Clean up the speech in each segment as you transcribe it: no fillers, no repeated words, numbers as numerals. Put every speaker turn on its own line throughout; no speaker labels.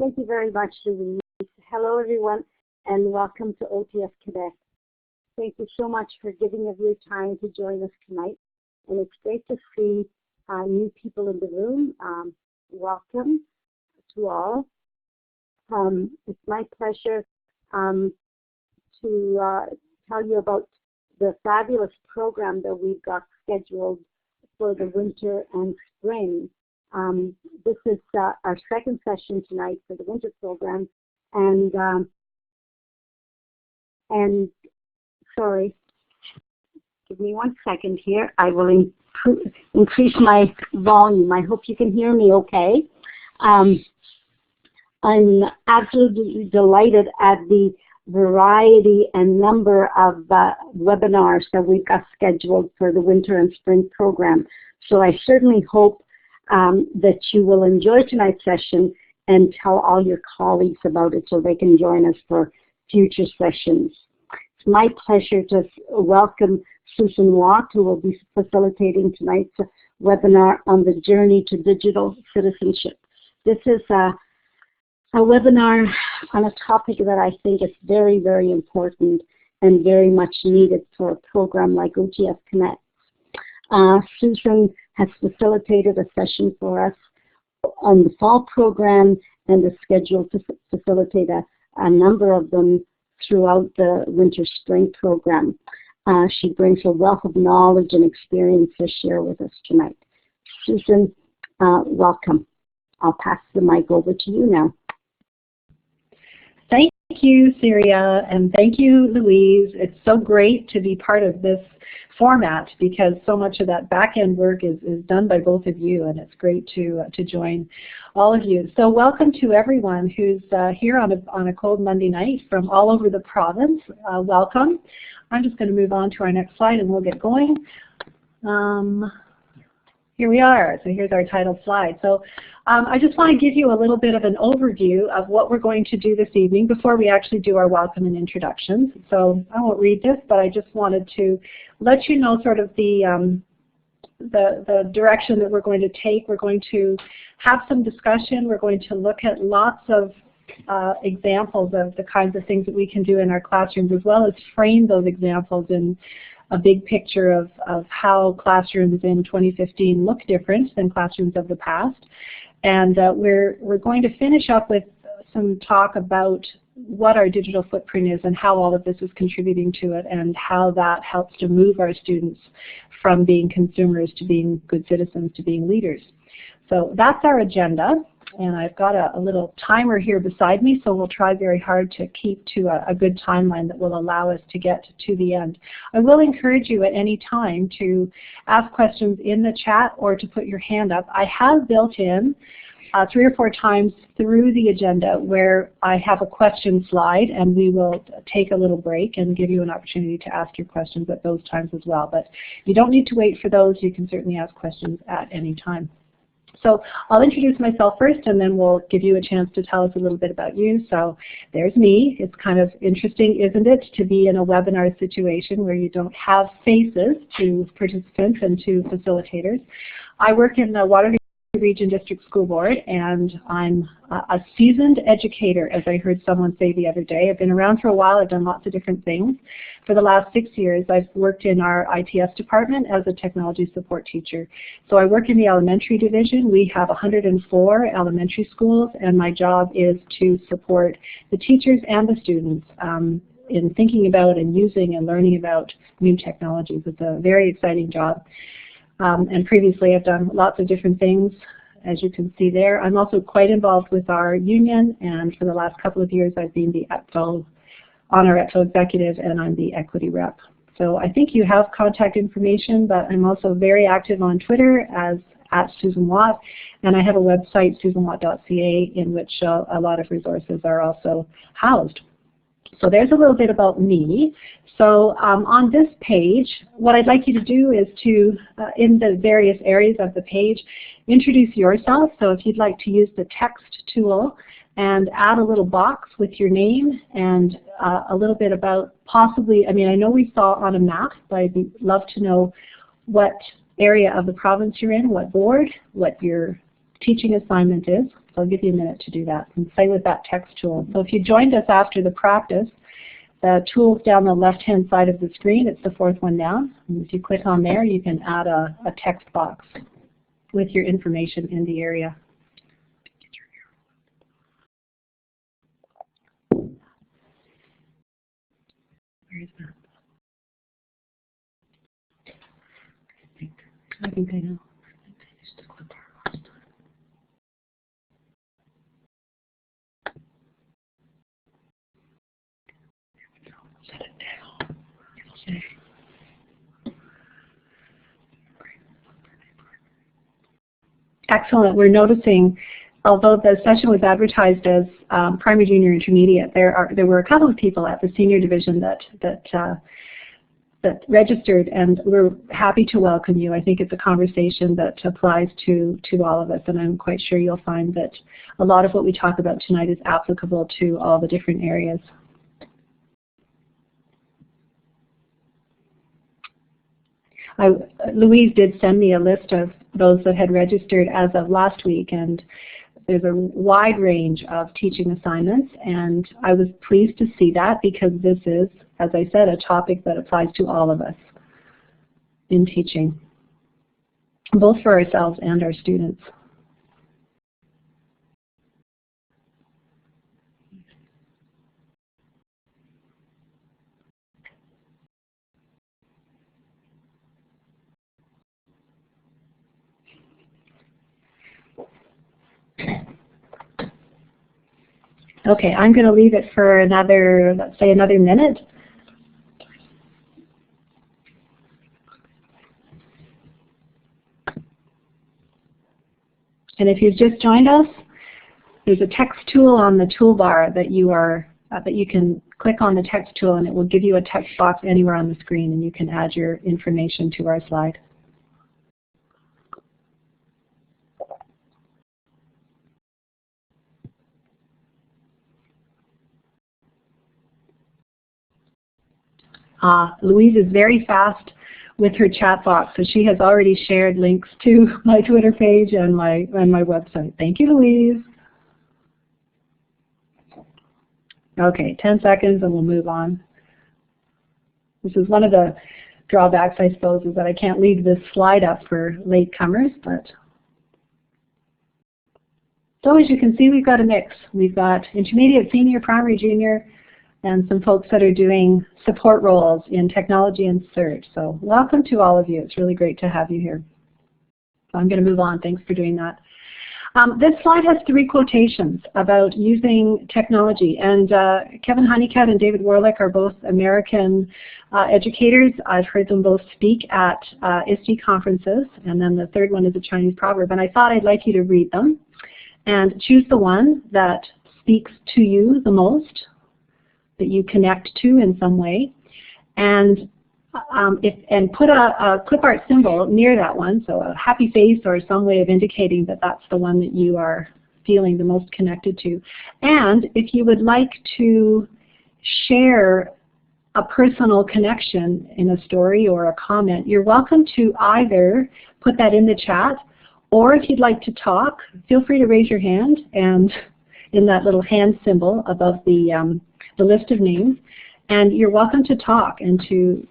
Thank you very much, Louise. Hello, everyone, and welcome to OTF Quebec. Thank you so much for giving of your time to join us tonight. And it's great to see new people in the room. Welcome to all. It's my pleasure to tell you about the fabulous program that we've got scheduled for the winter and spring. This is our second session tonight for the winter program, and sorry, give me 1 second here. I will increase my volume. I hope you can hear me okay. I'm absolutely delighted at the variety and number of webinars that we've got scheduled for the winter and spring program. So I certainly hope that you will enjoy tonight's session and tell all your colleagues about it so they can join us for future sessions. It's my pleasure to welcome Susan Watt, who will be facilitating tonight's webinar on the journey to digital citizenship. This is a webinar on a topic that I think is very, very important and very much needed for a program like OTF Connect. Susan has facilitated a session for us on the fall program and is scheduled to facilitate a number of them throughout the winter-spring program. She brings a wealth of knowledge and experience to share with us tonight. Susan, welcome. I'll pass the mic over to you now.
Thank you, Syria, and thank you, Louise. It's so great to be part of this format because so much of that back-end work is done by both of you, and it's great to join all of you. So welcome to everyone who's here on a cold Monday night from all over the province. Welcome. I'm just going to move on to our next slide and we'll get going. Here we are. So here's our title slide. So I just want to give you a little bit of an overview of what we're going to do this evening before we actually do our welcome and introductions. So I won't read this, but I just wanted to let you know sort of the direction that we're going to take. We're going to have some discussion. We're going to look at lots of examples of the kinds of things that we can do in our classrooms, as well as frame those examples in a big picture of how classrooms in 2015 look different than classrooms of the past. And we're going to finish up with some talk about what our digital footprint is and how all of this is contributing to it and how that helps to move our students from being consumers to being good citizens to being leaders. So that's our agenda. And I've got a little timer here beside me, so we'll try very hard to keep to a good timeline that will allow us to get to the end. I will encourage you at any time to ask questions in the chat or to put your hand up. I have built in 3 or 4 times through the agenda where I have a question slide, and we will take a little break and give you an opportunity to ask your questions at those times as well. But you don't need to wait for those. You can certainly ask questions at any time. So I'll introduce myself first, and then we'll give you a chance to tell us a little bit about you. So there's me. It's kind of interesting, isn't it, to be in a webinar situation where you don't have faces to participants and to facilitators. I work in the Waterloo Region District School Board, and I'm a seasoned educator, as I heard someone say the other day. I've been around for a while. I've done lots of different things. For the last 6 years, I've worked in our ITS department as a technology support teacher. So I work in the elementary division. We have 104 elementary schools, and my job is to support the teachers and the students in thinking about and using and learning about new technologies. It's a very exciting job. And previously I've done lots of different things, as you can see there. I'm also quite involved with our union, and for the last couple of years I've been the EPFO, on our EPFO executive, and I'm the equity rep. So I think you have contact information, but I'm also very active on Twitter as @SusanWatt, and I have a website, susanwatt.ca, in which a lot of resources are also housed. So there's a little bit about me. So on this page, what I'd like you to do is to, in the various areas of the page, introduce yourself. So if you'd like to use the text tool and add a little box with your name and a little bit about possibly, I mean, I know we saw on a map, but I'd love to know what area of the province you're in, what board, what your teaching assignment is. So I'll give you a minute to do that and play with that text tool. So if you joined us after the practice, the tool's down the left-hand side of the screen. It's the fourth one down. And if you click on there, you can add a text box with your information in the area. Where is that? I think I know. Set it down. Okay. Excellent. We're noticing, although the session was advertised as primary, junior, intermediate, there were a couple of people at the senior division that registered, and we're happy to welcome you. I think it's a conversation that applies to all of us, and I'm quite sure you'll find that a lot of what we talk about tonight is applicable to all the different areas. Louise did send me a list of those that had registered as of last week, and there's a wide range of teaching assignments, and I was pleased to see that because this is, as I said, a topic that applies to all of us in teaching, both for ourselves and our students. Okay, I'm going to leave it for another, let's say another minute. And if you've just joined us, there's a text tool on the toolbar that you can click on the text tool, and it will give you a text box anywhere on the screen, and you can add your information to our slide. Louise is very fast with her chat box, so she has already shared links to my Twitter page and my website. Thank you, Louise. Okay, 10 seconds and we'll move on. This is one of the drawbacks, I suppose, is that I can't leave this slide up for latecomers, but so as you can see, we've got a mix. We've got intermediate, senior, primary, junior, and some folks that are doing support roles in technology and search. So welcome to all of you. It's really great to have you here. So I'm going to move on. Thanks for doing that. This slide has 3 quotations about using technology, and Kevin Honeycutt and David Warlick are both American educators. I've heard them both speak at ISTE conferences, and then the third one is a Chinese proverb, and I thought I'd like you to read them and choose the one that speaks to you the most, that you connect to in some way, and put a clip art symbol near that one, so a happy face or some way of indicating that that's the one that you are feeling the most connected to. And if you would like to share a personal connection in a story or a comment, you're welcome to either put that in the chat, or if you'd like to talk, feel free to raise your hand, and in that little hand symbol above the list of names, and you're welcome to talk and to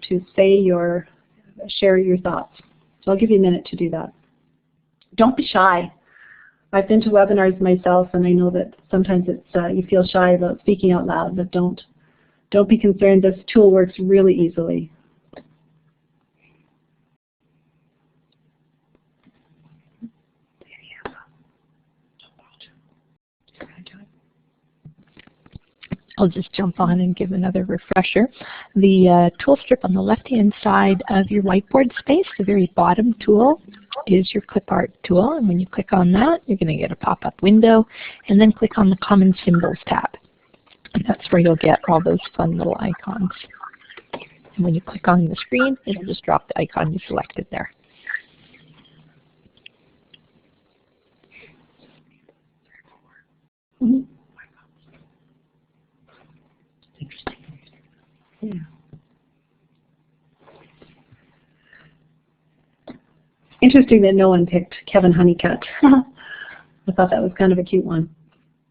share your thoughts. So I'll give you a minute to do that. Don't be shy. I've been to webinars myself, and I know that sometimes it's you feel shy about speaking out loud, but don't be concerned. This tool works really easily.
I'll just jump on and give another refresher. The tool strip on the left-hand side of your whiteboard space, the very bottom tool, is your clip art tool. And when you click on that, you're going to get a pop-up window. And then click on the Common Symbols tab. And that's where you'll get all those fun little icons. And when you click on the screen, it'll just drop the icon you selected there.
Mm-hmm. Interesting. Yeah. Interesting that no one picked Kevin Honeycutt. thought that was kind of a cute one.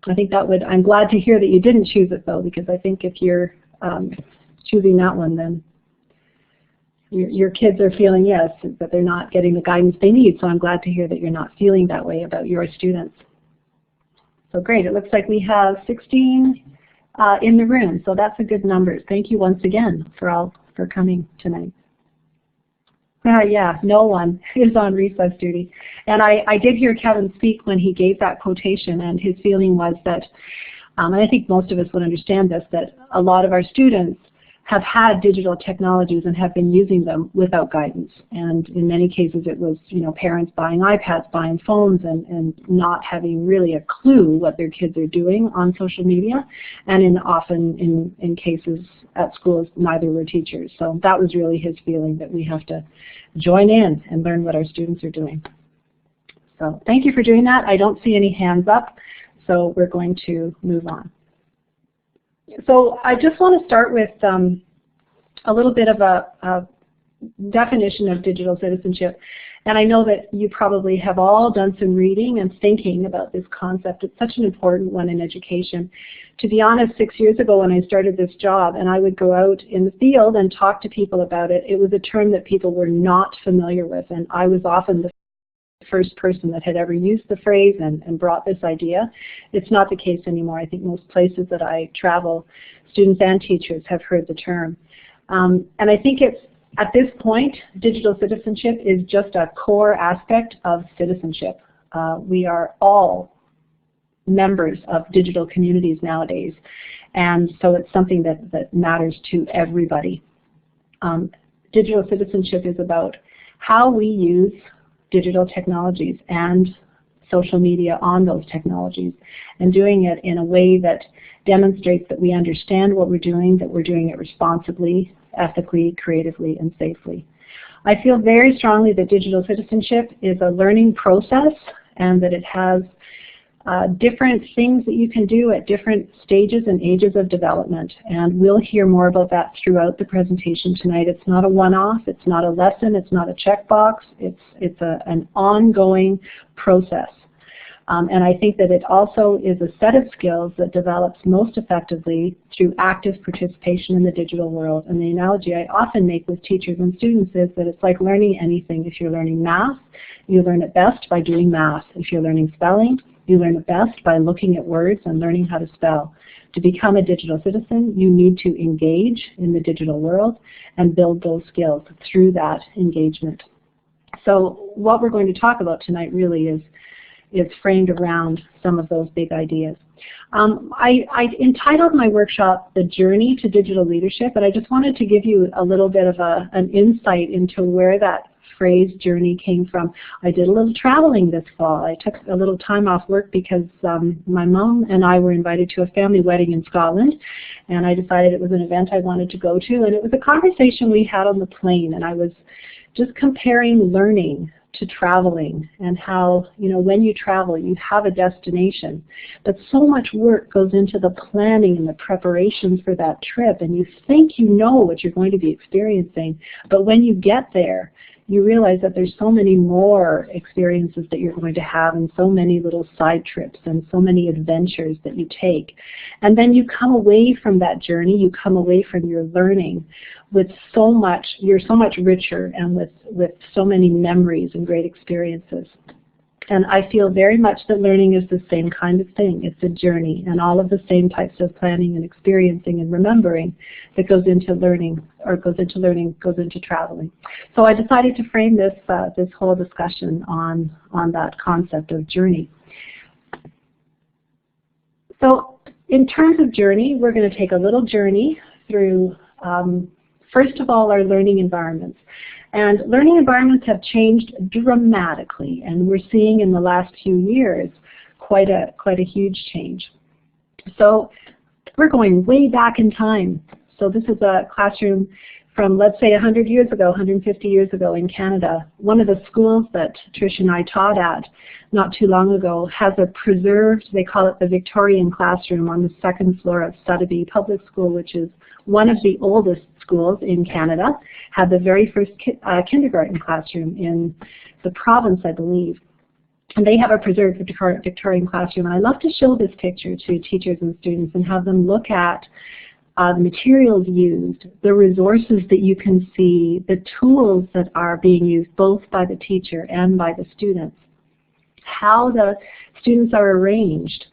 I think that would, I'm glad to hear that you didn't choose it though, because I think if you're choosing that one, then your kids are feeling, yes, that they're not getting the guidance they need. So I'm glad to hear that you're not feeling that way about your students. So great, it looks like we have 16 in the room, so that's a good number. Thank you once again for coming tonight. Yeah, no one is on recess duty. And I did hear Kevin speak when he gave that quotation, and his feeling was that, and I think most of us would understand this, that a lot of our students have had digital technologies and have been using them without guidance. And in many cases it was, parents buying iPads, buying phones, and not having really a clue what their kids are doing on social media. And often in cases at schools, neither were teachers. So that was really his feeling, that we have to join in and learn what our students are doing. So thank you for doing that. I don't see any hands up, so we're going to move on. So I just want to start with a little bit of a definition of digital citizenship. And I know that you probably have all done some reading and thinking about this concept. It's such an important one in education. To be honest, 6 years ago when I started this job and I would go out in the field and talk to people about it, it was a term that people were not familiar with, and I was often the first person that had ever used the phrase and brought this idea. It's not the case anymore. I think most places that I travel, students and teachers have heard the term. And I think it's, at this point, digital citizenship is just a core aspect of citizenship. We are all members of digital communities nowadays, and so it's something that matters to everybody. Digital citizenship is about how we use digital technologies and social media on those technologies, and doing it in a way that demonstrates that we understand what we're doing, that we're doing it responsibly, ethically, creatively, and safely. I feel very strongly that digital citizenship is a learning process, and that it has different things that you can do at different stages and ages of development. And we'll hear more about that throughout the presentation tonight. It's not a one-off, it's not a lesson, it's not a checkbox, it's an ongoing process. And I think that it also is a set of skills that develops most effectively through active participation in the digital world. And the analogy I often make with teachers and students is that it's like learning anything. If you're learning math, you learn it best by doing math. If you're learning spelling, you learn it best by looking at words and learning how to spell. To become a digital citizen, you need to engage in the digital world and build those skills through that engagement. So what we're going to talk about tonight really is framed around some of those big ideas. I entitled my workshop The Journey to Digital Leadership, and I just wanted to give you a little bit of an insight into where that phrase journey came from. I did a little traveling this fall. I took a little time off work because my mom and I were invited to a family wedding in Scotland, and I decided it was an event I wanted to go to, and it was a conversation we had on the plane, and I was just comparing learning to traveling, and how, when you travel, you have a destination, but so much work goes into the planning and the preparations for that trip, and you think you know what you're going to be experiencing, but when you get there, you realize that there's so many more experiences that you're going to have, and so many little side trips and so many adventures that you take. And then you come away from that journey, you come away from your learning with so much, you're so much richer, and with so many memories and great experiences. And I feel very much that learning is the same kind of thing. It's a journey, and all of the same types of planning and experiencing and remembering that goes into learning, goes into traveling. So I decided to frame this whole discussion on that concept of journey. So in terms of journey, we're going to take a little journey through, first of all, our learning environments. And learning environments have changed dramatically, and we're seeing in the last few years quite a huge change. So we're going way back in time. So this is a classroom from, let's say, 100 years ago, 150 years ago in Canada. One of the schools that Trish and I taught at not too long ago has a preserved, they call it the Victorian classroom, on the second floor of Sotheby Public School, which is one of the oldest schools in Canada, had the very first kindergarten classroom in the province, I believe. And they have a preserved Victorian classroom. And I love to show this picture to teachers and students and have them look at the materials used, the resources that you can see, the tools that are being used both by the teacher and by the students, how the students are arranged,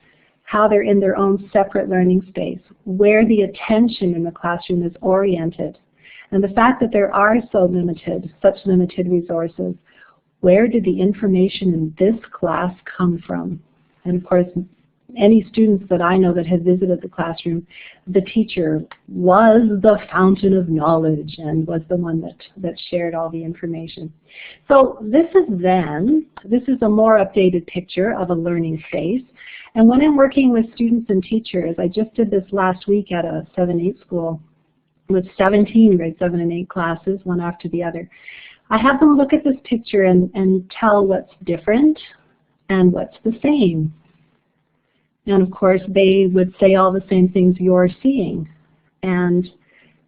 how they're in their own separate learning space, where the attention in the classroom is oriented, and the fact that there are such limited resources. Where did the information in this class come from? And of course, any students that I know that have visited the classroom, the teacher was the fountain of knowledge and was the one that shared all the information. So this is a more updated picture of a learning space. And when I'm working with students and teachers, I just did this last week at a 7-8 school with 17 grade 7 and 8 classes, one after the other. I have them look at this picture and tell what's different and what's the same. And of course, they would say all the same things you're seeing. And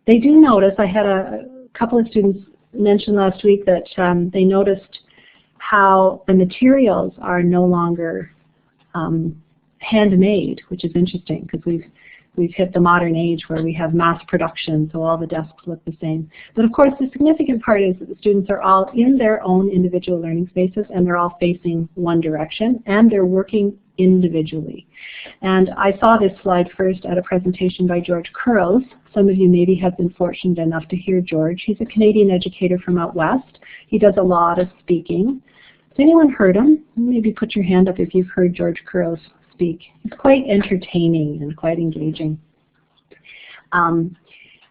they do notice, I had a couple of students mention last week that they noticed how the materials are no longer handmade, which is interesting because we've hit the modern age where we have mass production, so all the desks look the same. But of course, the significant part is that the students are all in their own individual learning spaces, and they're all facing one direction, and they're working individually. And I saw this slide first at a presentation by George Kurros. Some of you maybe have been fortunate enough to hear George. He's a Canadian educator from out west. He does a lot of speaking. Has anyone heard him? Maybe put your hand up if you've heard George Kurros speak. He's quite entertaining and quite engaging.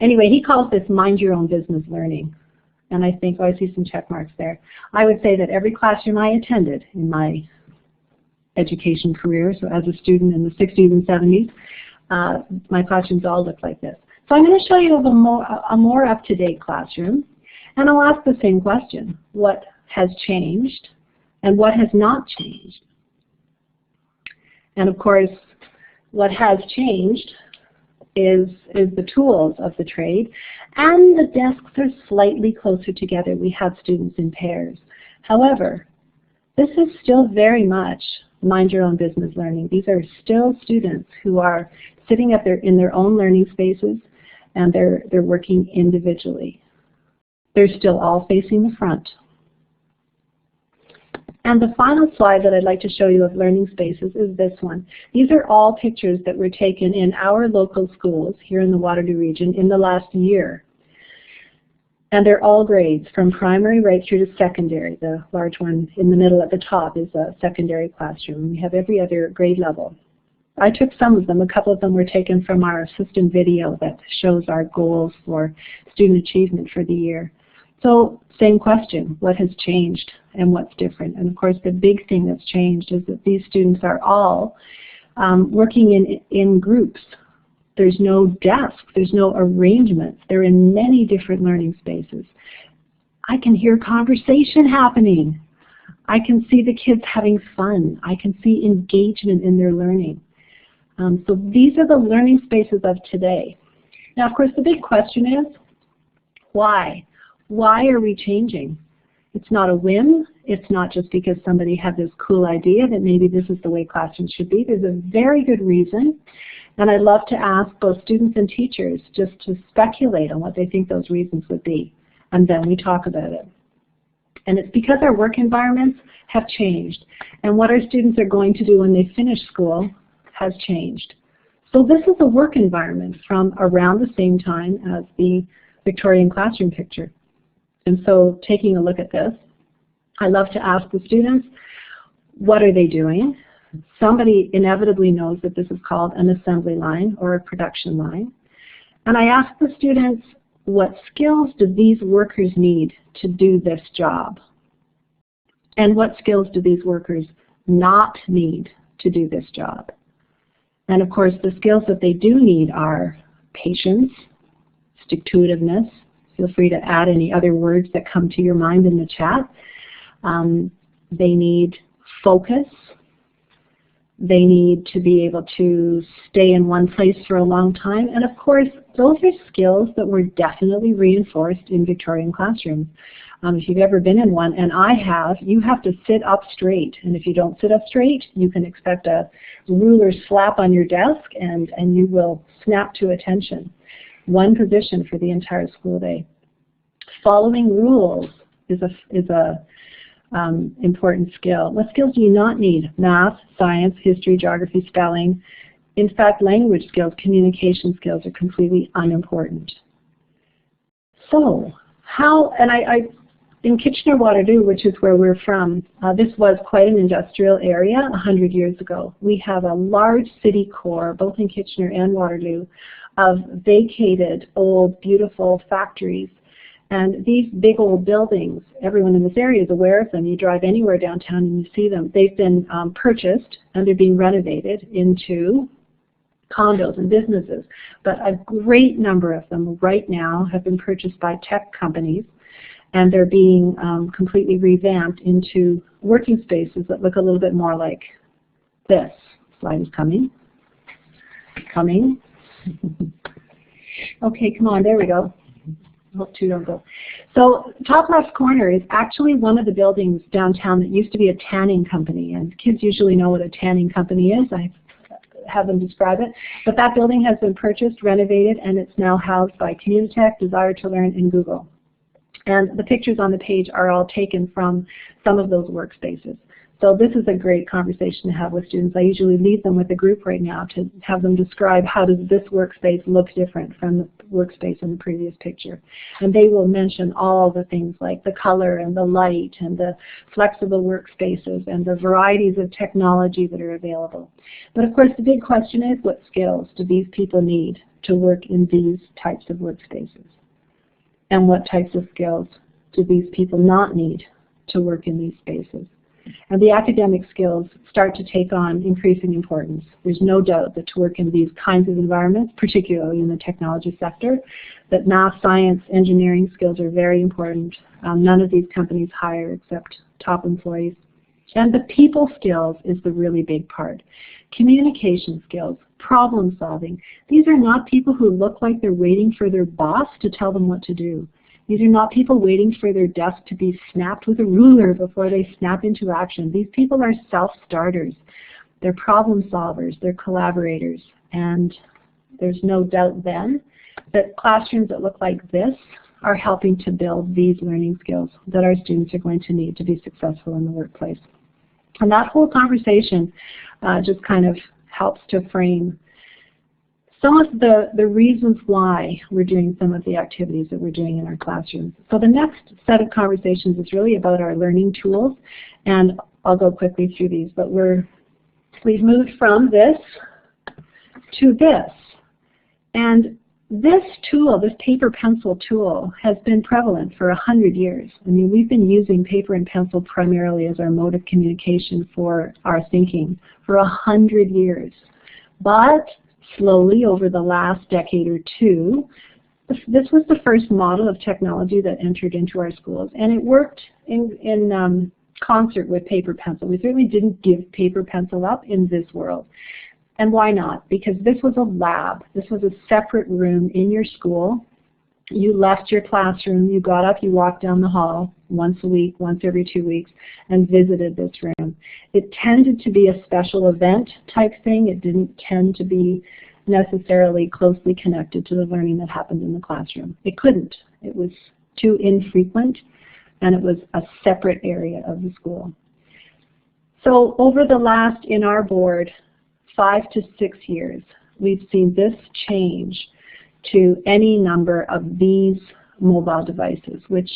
Anyway, he calls this mind your own business learning. And I think, oh, I see some check marks there. I would say that every classroom I attended in my education career, so as a student in the 60s and 70s, my classrooms all looked like this. So I'm going to show you a more up-to-date classroom, and I'll ask the same question. What has changed and what has not changed? And of course, what has changed is the tools of the trade, and the desks are slightly closer together. We have students in pairs. However, this is still very much mind your own business learning. These are still students who are sitting in their own learning spaces, and they're working individually. They're still all facing the front. And the final slide that I'd like to show you of learning spaces is this one. These are all pictures that were taken in our local schools here in the Waterloo region in the last year. And they're all grades, from primary right through to secondary. The large one in the middle at the top is a secondary classroom. We have every other grade level. I took some of them. A couple of them were taken from our system video that shows our goals for student achievement for the year. So same question, what has changed and what's different? And of course the big thing that's changed is that these students are all working in groups. There's no desk, there's no arrangement. They're in many different learning spaces. I can hear conversation happening. I can see the kids having fun. I can see engagement in their learning. So these are the learning spaces of today. Now, of course, the big question is, why? Why are we changing? It's not a whim. It's not just because somebody had this cool idea that maybe this is the way classrooms should be. There's a very good reason. And I'd love to ask both students and teachers just to speculate on what they think those reasons would be. And then we talk about it. And it's because our work environments have changed. And what our students are going to do when they finish school has changed. So this is a work environment from around the same time as the Victorian classroom picture. And so taking a look at this, I love to ask the students, what are they doing? Somebody inevitably knows that this is called an assembly line or a production line. And I ask the students, what skills do these workers need to do this job? And what skills do these workers not need to do this job? And of course, the skills that they do need are patience, stick-to-itiveness. Feel free to add any other words that come to your mind in the chat. They need focus. They need to be able to stay in one place for a long time. And of course, those are skills that were definitely reinforced in Victorian classrooms. If you've ever been in one, and I have, you have to sit up straight. And if you don't sit up straight, you can expect a ruler slap on your desk and you will snap to attention. One position for the entire school day. Following rules is a important skill. What skills do you not need? Math, science, history, geography, spelling. In fact, language skills, communication skills are completely unimportant. So, how, and in Kitchener-Waterloo, which is where we're from, this was quite an industrial area 100 years ago. We have a large city core, both in Kitchener and Waterloo, of vacated, old, beautiful factories. And these big old buildings, everyone in this area is aware of them. You drive anywhere downtown and you see them. They've been purchased and they're being renovated into condos and businesses. But a great number of them right now have been purchased by tech companies, and they're being completely revamped into working spaces that look a little bit more like this. Slide is coming. Coming. Okay, come on, there we go. Hope two don't go. So top left corner is actually one of the buildings downtown that used to be a tanning company, and kids usually know what a tanning company is. I have them describe it. But that building has been purchased, renovated, and it's now housed by Communitech, Desire to Learn, and Google. And the pictures on the page are all taken from some of those workspaces. So this is a great conversation to have with students. I usually leave them with a group right now to have them describe how does this workspace look different from the workspace in the previous picture. And they will mention all the things like the color and the light and the flexible workspaces and the varieties of technology that are available. But of course the big question is, what skills do these people need to work in these types of workspaces? And what types of skills do these people not need to work in these spaces? And the academic skills start to take on increasing importance. There's no doubt that to work in these kinds of environments, particularly in the technology sector, that math, science, engineering skills are very important. None of these companies hire except top employees. And the people skills is the really big part. Communication skills, problem solving. These are not people who look like they're waiting for their boss to tell them what to do. These are not people waiting for their desk to be snapped with a ruler before they snap into action. These people are self-starters. They're problem solvers. They're collaborators. And there's no doubt then that classrooms that look like this are helping to build these learning skills that our students are going to need to be successful in the workplace. And that whole conversation just kind of helps to frame some of the reasons why we're doing some of the activities that we're doing in our classrooms. So the next set of conversations is really about our learning tools, and I'll go quickly through these, but we've moved from this to this. And this tool, this paper pencil tool, has been prevalent for 100 years. I mean, we've been using paper and pencil primarily as our mode of communication for our thinking for 100 years. But slowly, over the last decade or two, this was the first model of technology that entered into our schools, and it worked in concert with paper pencil. We certainly didn't give paper pencil up in this world. And why not? Because this was a lab. This was a separate room in your school. You left your classroom, you got up, you walked down the hall once a week, once every 2 weeks, and visited this room. It tended to be a special event type thing. It didn't tend to be necessarily closely connected to the learning that happened in the classroom. It couldn't. It was too infrequent, and it was a separate area of the school. So over the last, in our board, 5 to 6 years, we've seen this change to any number of these mobile devices, which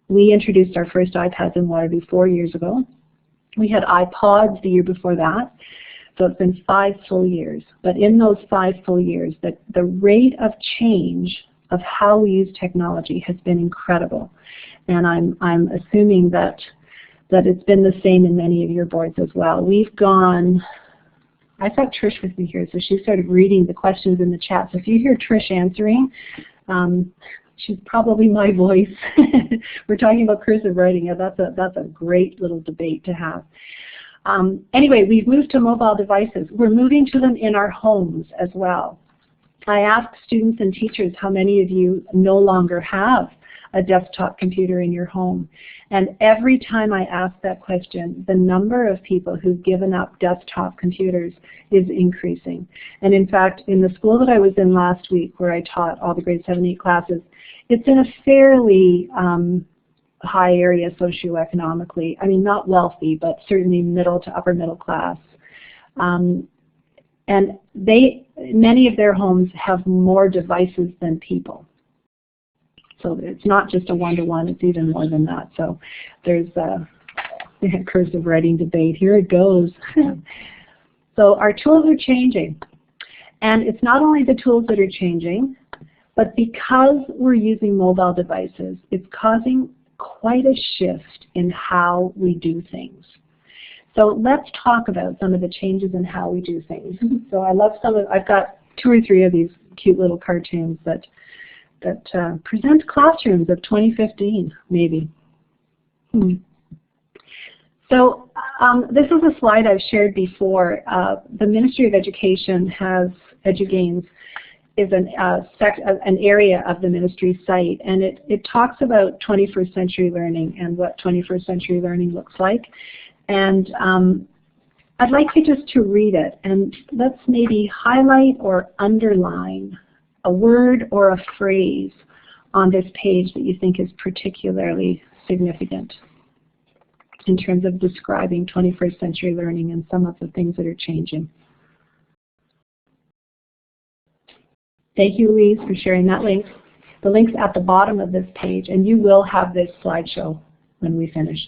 we introduced our first iPads in Waterloo 4 years ago. We had iPods the year before that, so it's been 5 full years. But in those 5 full years, the rate of change of how we use technology has been incredible. And I'm assuming that it's been the same in many of your boards as well. We've gone, I thought Trish was here, so she started reading the questions in the chat. So if you hear Trish answering, she's probably my voice. We're talking about cursive writing. That's a great little debate to have. Anyway, we've moved to mobile devices. We're moving to them in our homes as well. I asked students and teachers how many of you no longer have a desktop computer in your home. And every time I ask that question, the number of people who've given up desktop computers is increasing. And in fact, in the school that I was in last week, where I taught all the grade 7, 8 classes, it's in a fairly high area socioeconomically. I mean, not wealthy, but certainly middle to upper middle class. And many of their homes have more devices than people. So it's not just a one-to-one, it's even more than that. So there's a cursive writing debate. Here it goes. So our tools are changing. And it's not only the tools that are changing, but because we're using mobile devices, it's causing quite a shift in how we do things. So let's talk about some of the changes in how we do things. So I've got 2 or 3 of these cute little cartoons that present classrooms of 2015, maybe. So this is a slide I've shared before. The Ministry of Education has EduGains is an area of the ministry site, and it talks about 21st century learning and what 21st century learning looks like. And I'd like you just to read it, and let's maybe highlight or underline a word or a phrase on this page that you think is particularly significant in terms of describing 21st century learning and some of the things that are changing. Thank you, Louise, for sharing that link. The link's at the bottom of this page, and you will have this slideshow when we finish.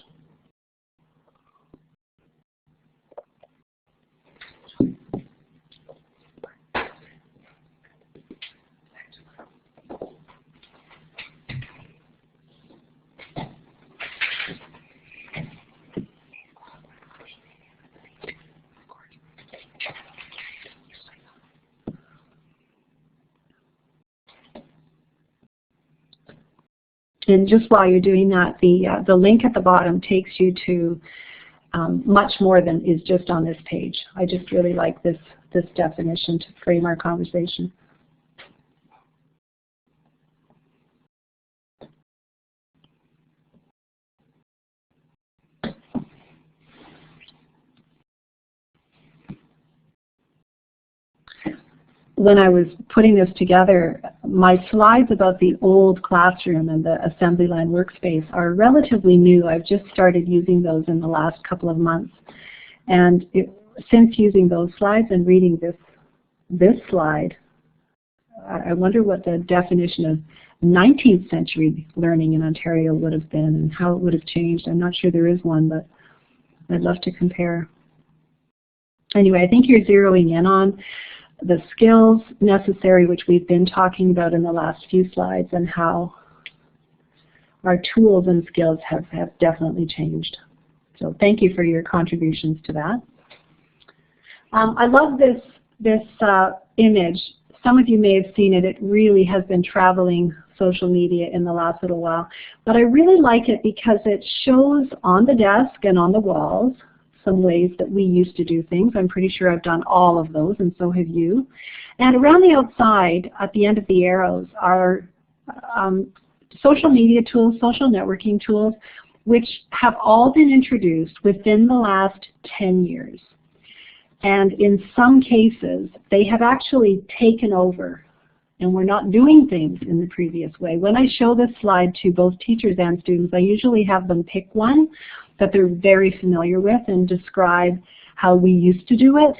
And just while you're doing that, the link at the bottom takes you to much more than is just on this page. I just really like this definition to frame our conversation. When I was putting this together, my slides about the old classroom and the assembly line workspace are relatively new. I've just started using those in the last couple of months. And since using those slides and reading this slide, I wonder what the definition of 19th century learning in Ontario would have been and how it would have changed. I'm not sure there is one, but I'd love to compare. Anyway, I think you're zeroing in on the skills necessary, which we've been talking about in the last few slides, and how our tools and skills have definitely changed. So thank you for your contributions to that. I love this image. Some of you may have seen it. It really has been traveling social media in the last little while. But I really like it because it shows on the desk and on the walls some ways that we used to do things. I'm pretty sure I've done all of those, and so have you. And around the outside, at the end of the arrows, are social media tools, social networking tools, which have all been introduced within the last 10 years. And in some cases, they have actually taken over, and we're not doing things in the previous way. When I show this slide to both teachers and students, I usually have them pick one that they're very familiar with and describe how we used to do it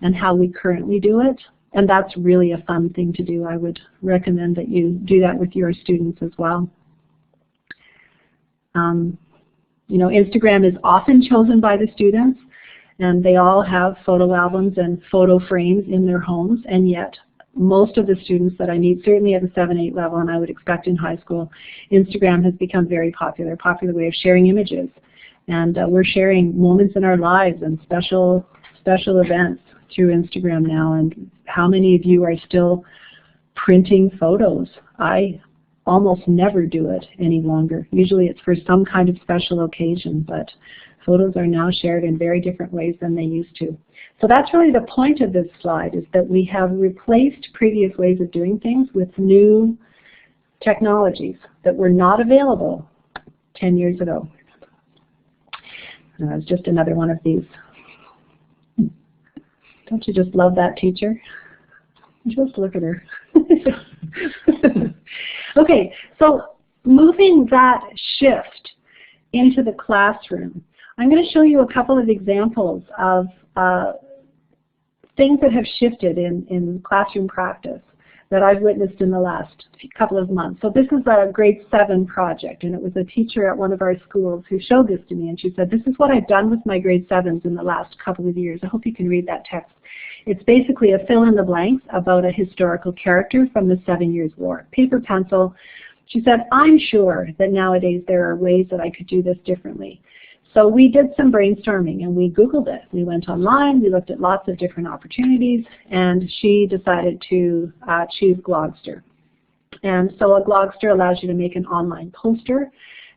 and how we currently do it. And that's really a fun thing to do. I would recommend that you do that with your students as well. You know, Instagram is often chosen by the students, and they all have photo albums and photo frames in their homes, and yet most of the students that I meet, certainly at the 7-8 level, and I would expect in high school, Instagram has become very popular, a popular way of sharing images. And we're sharing moments in our lives and special events through Instagram now. And how many of you are still printing photos? I almost never do it any longer. Usually it's for some kind of special occasion, but Photos are now shared in very different ways than they used to. So that's really the point of this slide, is that we have replaced previous ways of doing things with new technologies that were not available 10 years ago. It's just another one of these. Don't you just love that teacher? Just look at her. Okay, so moving that shift into the classroom, I'm going to show you a couple of examples of things that have shifted in classroom practice that I've witnessed in the last couple of months. So this is a grade 7 project, and it was a teacher at one of our schools who showed this to me, and she said, this is what I've done with my grade 7s in the last couple of years. I hope you can read that text. It's basically a fill in the blanks about a historical character from the 7 Years' War. Paper, pencil. She said, I'm sure that nowadays there are ways that I could do this differently. So we did some brainstorming and we Googled it. We went online, we looked at lots of different opportunities, and she decided to choose Glogster. And so a Glogster allows you to make an online poster,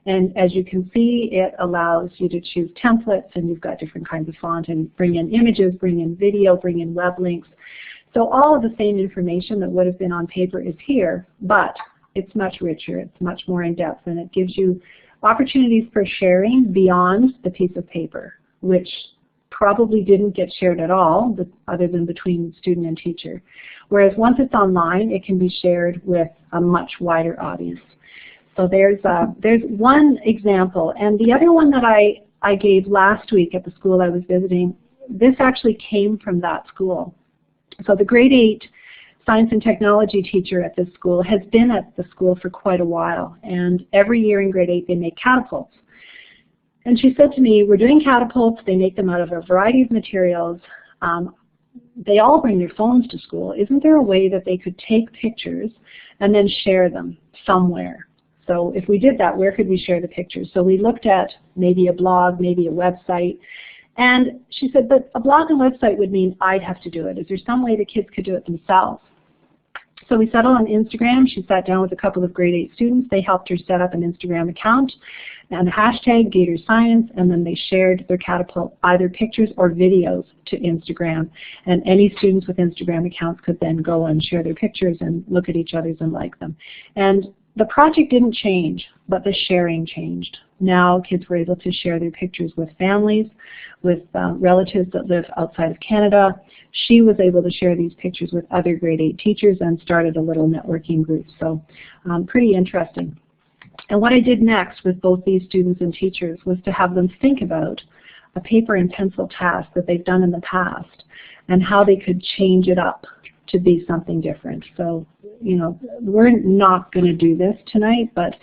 and as you can see, it allows you to choose templates, and you've got different kinds of font, and bring in images, bring in video, bring in web links. So all of the same information that would have been on paper is here, but it's much richer, it's much more in depth, and it gives you opportunities for sharing beyond the piece of paper, which probably didn't get shared at all, other than between student and teacher. Whereas once it's online, it can be shared with a much wider audience. So there's one example, and the other one that I gave last week at the school I was visiting, this actually came from that school. So the grade 8 science and technology teacher at this school has been at the school for quite a while, and every year in grade 8 they make catapults. And she said to me, we're doing catapults, they make them out of a variety of materials, they all bring their phones to school. Isn't there a way that they could take pictures and then share them somewhere? So if we did that, where could we share the pictures? So we looked at maybe a blog, maybe a website. And she said, but a blog and website would mean I'd have to do it. Is there some way the kids could do it themselves? So we settled on Instagram. She sat down with a couple of grade 8 students. They helped her set up an Instagram account and a hashtag Gator Science, and then they shared their catapult, either pictures or videos, to Instagram. And any students with Instagram accounts could then go and share their pictures and look at each other's and like them. And the project didn't change, but the sharing changed. Now kids were able to share their pictures with families, with relatives that live outside of Canada. She was able to share these pictures with other grade 8 teachers and started a little networking group. So pretty interesting. And what I did next with both these students and teachers was to have them think about a paper and pencil task that they've done in the past and how they could change it up to be something different. So, you know, we're not going to do this tonight, but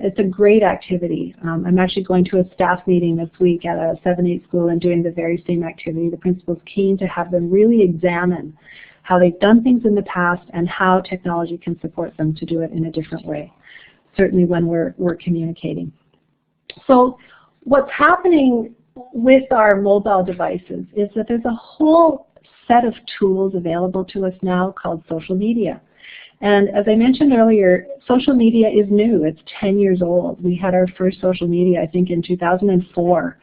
it's a great activity. I'm actually going to a staff meeting this week at a 7-8 school and doing the very same activity. The principal's keen to have them really examine how they've done things in the past and how technology can support them to do it in a different way, certainly when we're communicating. So what's happening with our mobile devices is that there's a whole set of tools available to us now called social media. And as I mentioned earlier, social media is new. It's 10 years old. We had our first social media, I think, in 2004.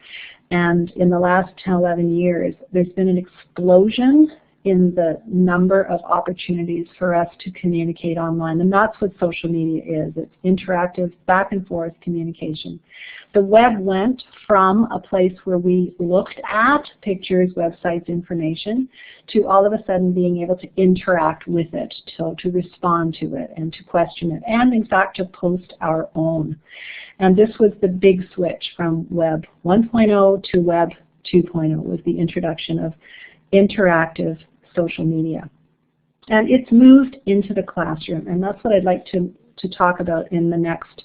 And in the last 10, 11 years, there's been an explosion in the number of opportunities for us to communicate online. And that's what social media is. It's interactive, back and forth communication. The web went from a place where we looked at pictures, websites, information, to all of a sudden being able to interact with it, to respond to it, and to question it, and in fact to post our own. And this was the big switch from Web 1.0 to Web 2.0, was the introduction of interactive social media. And it's moved into the classroom, and that's what I'd like to talk about in the next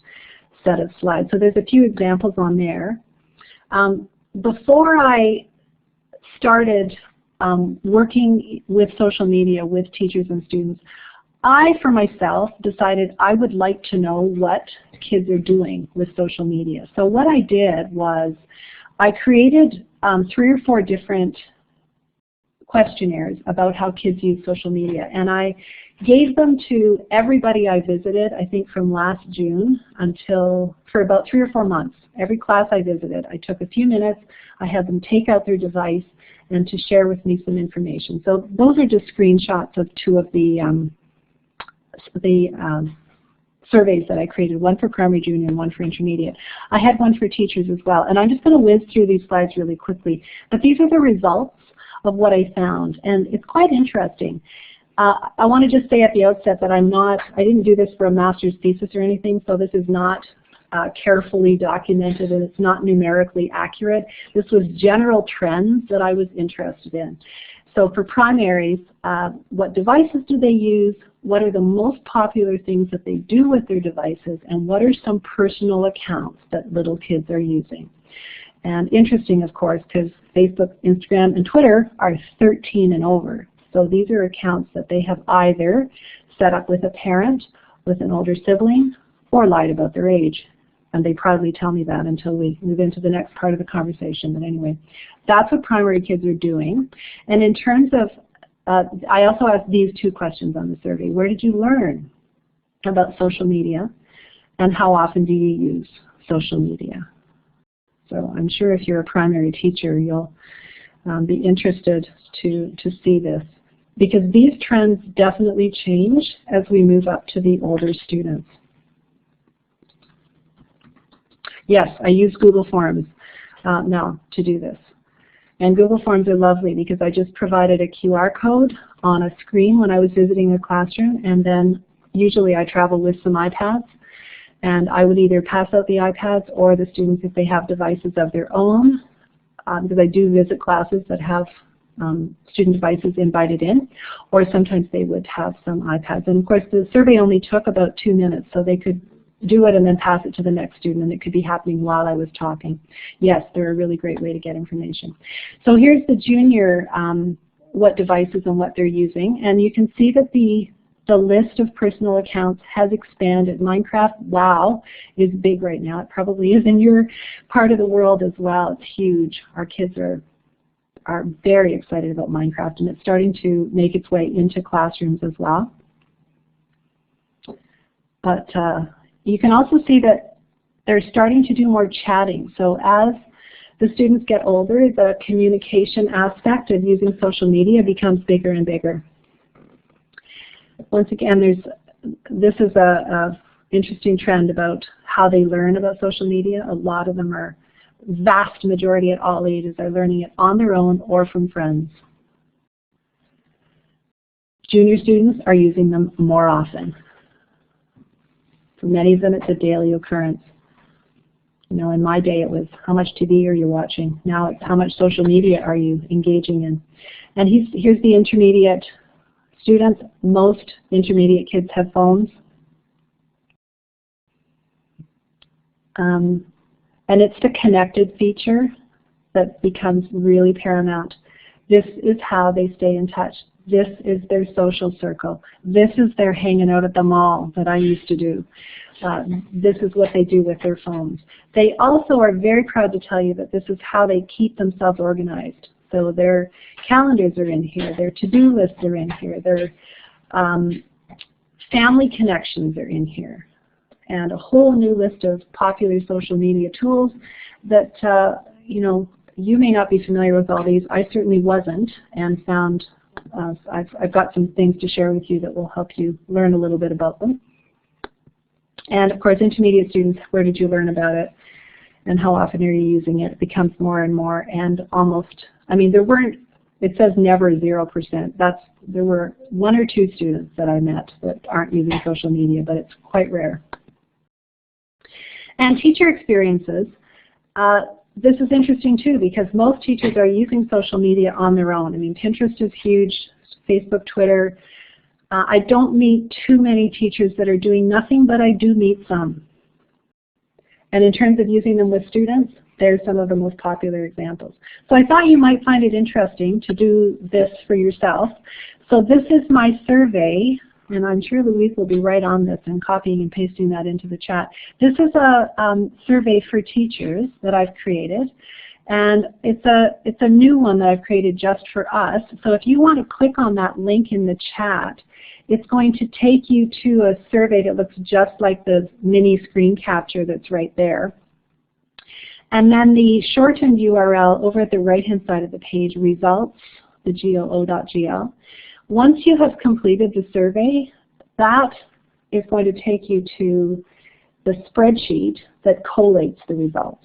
set of slides. So there's a few examples on there. Before I started working with social media with teachers and students, I, for myself, decided I would like to know what kids are doing with social media. So what I did was I created 3 or 4 different questionnaires about how kids use social media, and I gave them to everybody I visited, I think from last June for about 3 or 4 months. Every class I visited, I took a few minutes, I had them take out their device and to share with me some information. So those are just screenshots of two of the surveys that I created, one for primary, junior, and one for intermediate. I had one for teachers as well, and I'm just going to whiz through these slides really quickly. But these are the results of what I found, and it's quite interesting. I want to just say at the outset that I didn't do this for a master's thesis or anything, so this is not carefully documented and it's not numerically accurate. This was general trends that I was interested in. So for primaries, what devices do they use? What are the most popular things that they do with their devices? And what are some personal accounts that little kids are using? And interesting, of course, because Facebook, Instagram, and Twitter are 13 and over. So these are accounts that they have either set up with a parent, with an older sibling, or lied about their age. And they proudly tell me that until we move into the next part of the conversation. But anyway, that's what primary kids are doing. And in terms of, I also asked these two questions on the survey. Where did you learn about social media? And how often do you use social media? So I'm sure if you're a primary teacher, you'll be interested to see this. Because these trends definitely change as we move up to the older students. Yes, I use Google Forms now to do this. And Google Forms are lovely because I just provided a QR code on a screen when I was visiting a classroom, and then usually I travel with some iPads, and I would either pass out the iPads or the students, if they have devices of their own, because I do visit classes that have student devices invited in, or sometimes they would have some iPads. And of course the survey only took about 2 minutes, so they could do it and then pass it to the next student, and it could be happening while I was talking. Yes, they're a really great way to get information. So here's the junior, what devices and what they're using, and you can see that the list of personal accounts has expanded. Minecraft, wow, is big right now. It probably is in your part of the world as well. It's huge. Our kids are very excited about Minecraft, and it's starting to make its way into classrooms as well. But you can also see that they're starting to do more chatting. So as the students get older, the communication aspect of using social media becomes bigger and bigger. Once again, this is a interesting trend about how they learn about social media. A lot of them are, vast majority at all ages, are learning it on their own or from friends. Junior students are using them more often. For many of them, it's a daily occurrence. You know, in my day, it was how much TV are you watching? Now it's how much social media are you engaging in? And here's the intermediate students. Most intermediate kids have phones. And it's the connected feature that becomes really paramount. This is how they stay in touch. This is their social circle. This is their hanging out at the mall that I used to do. This is what they do with their phones. They also are very proud to tell you that this is how they keep themselves organized. So their calendars are in here, their to-do lists are in here, their family connections are in here, and a whole new list of popular social media tools that, you know, you may not be familiar with all these. I certainly wasn't, and found I've got some things to share with you that will help you learn a little bit about them. And of course, intermediate students, where did you learn about it? And how often are you using it? It becomes more and more, and almost, I mean, there weren't, it says never 0%. There were 1 or 2 students that I met that aren't using social media, but it's quite rare. And teacher experiences. This is interesting too, because most teachers are using social media on their own. I mean, Pinterest is huge, Facebook, Twitter. I don't meet too many teachers that are doing nothing, but I do meet some. And in terms of using them with students, there's some of the most popular examples. So I thought you might find it interesting to do this for yourself. So this is my survey, and I'm sure Louise will be right on this and copying and pasting that into the chat. This is a survey for teachers that I've created, and it's a new one that I've created just for us. So if you want to click on that link in the chat, it's going to take you to a survey that looks just like the mini screen capture that's right there. And then the shortened URL over at the right-hand side of the page, results, the goo.gl. Once you have completed the survey, that is going to take you to the spreadsheet that collates the results.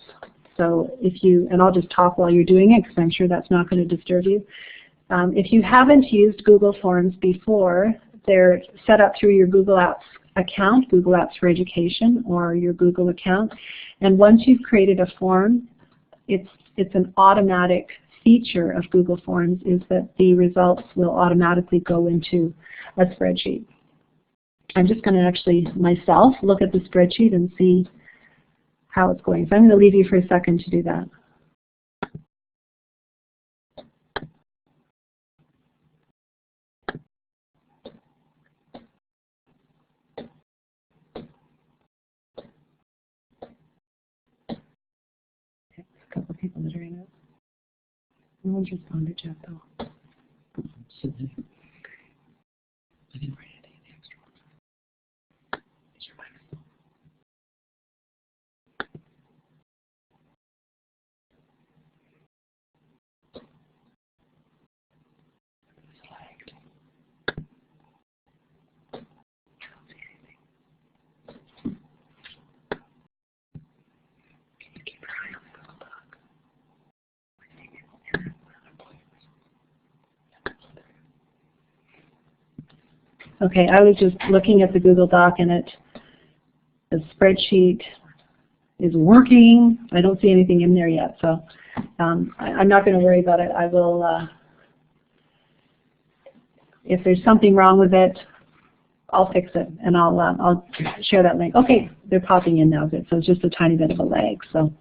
So if you, and I'll just talk while you're doing it because I'm sure that's not going to disturb you. If you haven't used Google Forms before, they're set up through your Google Apps account, Google Apps for Education, or your Google account. And once you've created a form, it's an automatic feature of Google Forms is that the results will automatically go into a spreadsheet. I'm just going to actually myself look at the spreadsheet and see how it's going. So I'm going to leave you for a second to do that. Okay, a couple of people that are in it. No one's responded yet, though.
I didn't write any of the extra ones. Is your microphone? It's lagged. I don't see anything. Can you keep your eye on the Google Doc? I think it will end
Okay, I was just looking at the Google Doc and the spreadsheet is working. I don't see anything in there yet, so I'm not going to worry about it. I will, if there's something wrong with it, I'll fix it and I'll share that link. Okay, they're popping in now, good. So it's just a tiny bit of a lag. So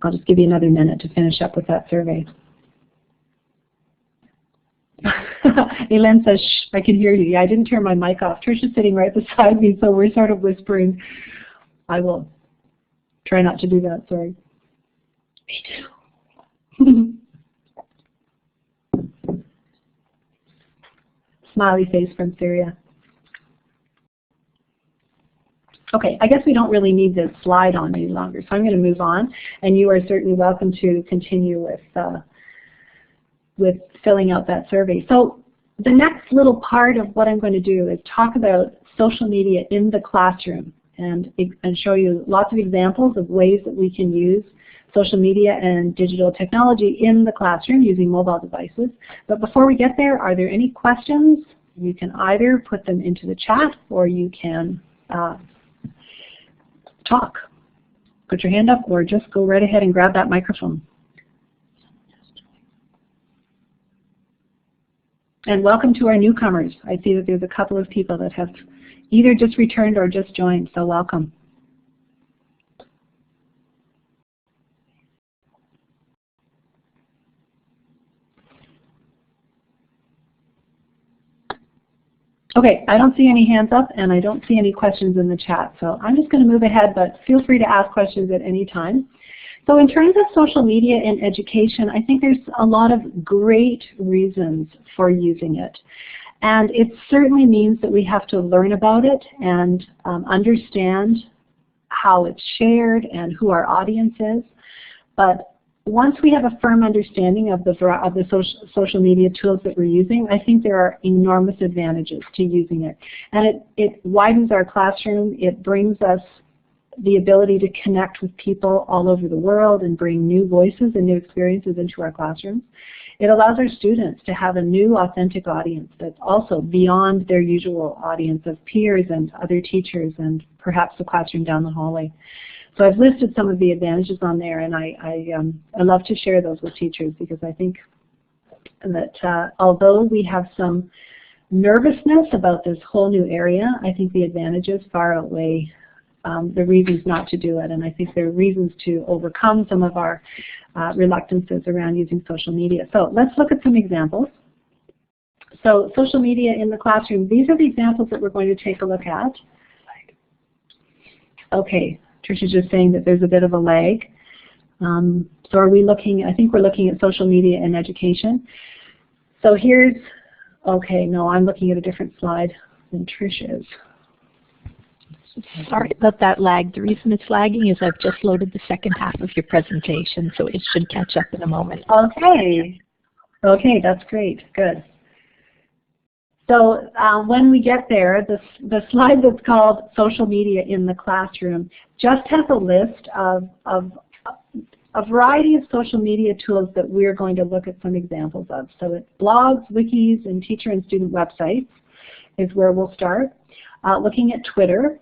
I'll just give you another minute to finish up with that survey. Elaine says, shh, I can hear you. Yeah, I didn't turn my mic off. Trisha's sitting right beside me, so we're sort of whispering. I will try not to do that, sorry. Me too. Smiley face from Syria. Okay, I guess we don't really need this slide on any longer, so I'm going to move on, and you are certainly welcome to continue with filling out that survey. So the next little part of what I'm going to do is talk about social media in the classroom and show you lots of examples of ways that we can use social media and digital technology in the classroom using mobile devices. But before we get there, are there any questions? You can either put them into the chat or you can talk. Put your hand up or just go right ahead and grab that microphone. And welcome to our newcomers. I see that there's a couple of people that have either just returned or just joined, so welcome. Okay, I don't see any hands up and I don't see any questions in the chat, so I'm just going to move ahead, but feel free to ask questions at any time. So in terms of social media in education, I think there's a lot of great reasons for using it. And it certainly means that we have to learn about it and understand how it's shared and who our audience is. But once we have a firm understanding of the social media tools that we're using, I think there are enormous advantages to using it. And it widens our classroom. It brings us the ability to connect with people all over the world and bring new voices and new experiences into our classrooms. It allows our students to have a new authentic audience that's also beyond their usual audience of peers and other teachers and perhaps the classroom down the hallway. So I've listed some of the advantages on there, and I love to share those with teachers because I think that although we have some nervousness about this whole new area, I think the advantages far outweigh the reasons not to do it, and I think there are reasons to overcome some of our reluctances around using social media. So let's look at some examples. So social media in the classroom, these are the examples that we're going to take a look at. Okay, Trisha's just saying that there's a bit of a lag. So are we looking, I think we're looking at social media in education. So here's, okay, no, I'm looking at a different slide than Trish is.
Sorry about that lag. The reason it's lagging is I've just loaded the second half of your presentation, so it should catch up in a moment.
Okay. Okay, that's great. Good. So when we get there, the slide that's called Social Media in the Classroom just has a list of a variety of social media tools that we're going to look at some examples of. So it's blogs, wikis, and teacher and student websites is where we'll start. Looking at Twitter.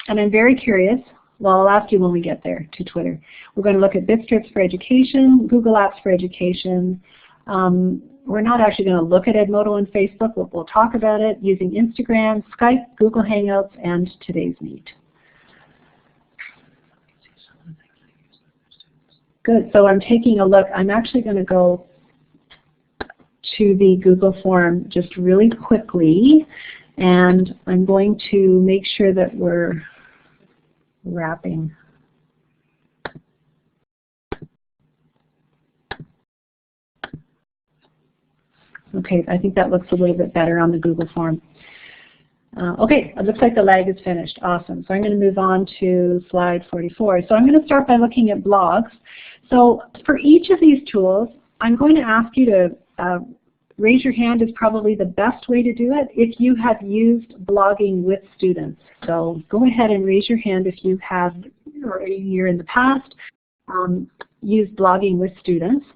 And I'm very curious, well, I'll ask you when we get there to Twitter. We're going to look at Bitstrips for education, Google Apps for education. We're not actually going to look at Edmodo and Facebook, but we'll talk about it using Instagram, Skype, Google Hangouts, and Today's Meet. Good, so I'm taking a look. I'm actually going to go to the Google form just really quickly, and I'm going to make sure that we're wrapping. Okay, I think that looks a little bit better on the Google form. Okay, it looks like the lag is finished. Awesome. So I'm going to move on to slide 44. So I'm going to start by looking at blogs. So for each of these tools, I'm going to ask you to raise your hand is probably the best way to do it if you have used blogging with students. So go ahead and raise your hand if you have, or you're in the past, used blogging with students.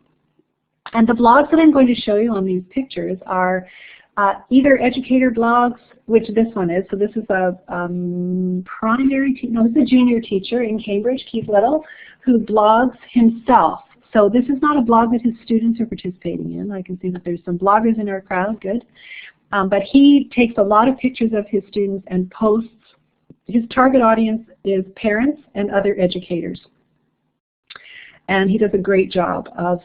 And the blogs that I'm going to show you on these pictures are either educator blogs, which this one is. So this is a this is a junior teacher in Cambridge, Keith Little, who blogs himself. So this is not a blog that his students are participating in. I can see that there's some bloggers in our crowd, good. But he takes a lot of pictures of his students and posts. His target audience is parents and other educators. And he does a great job of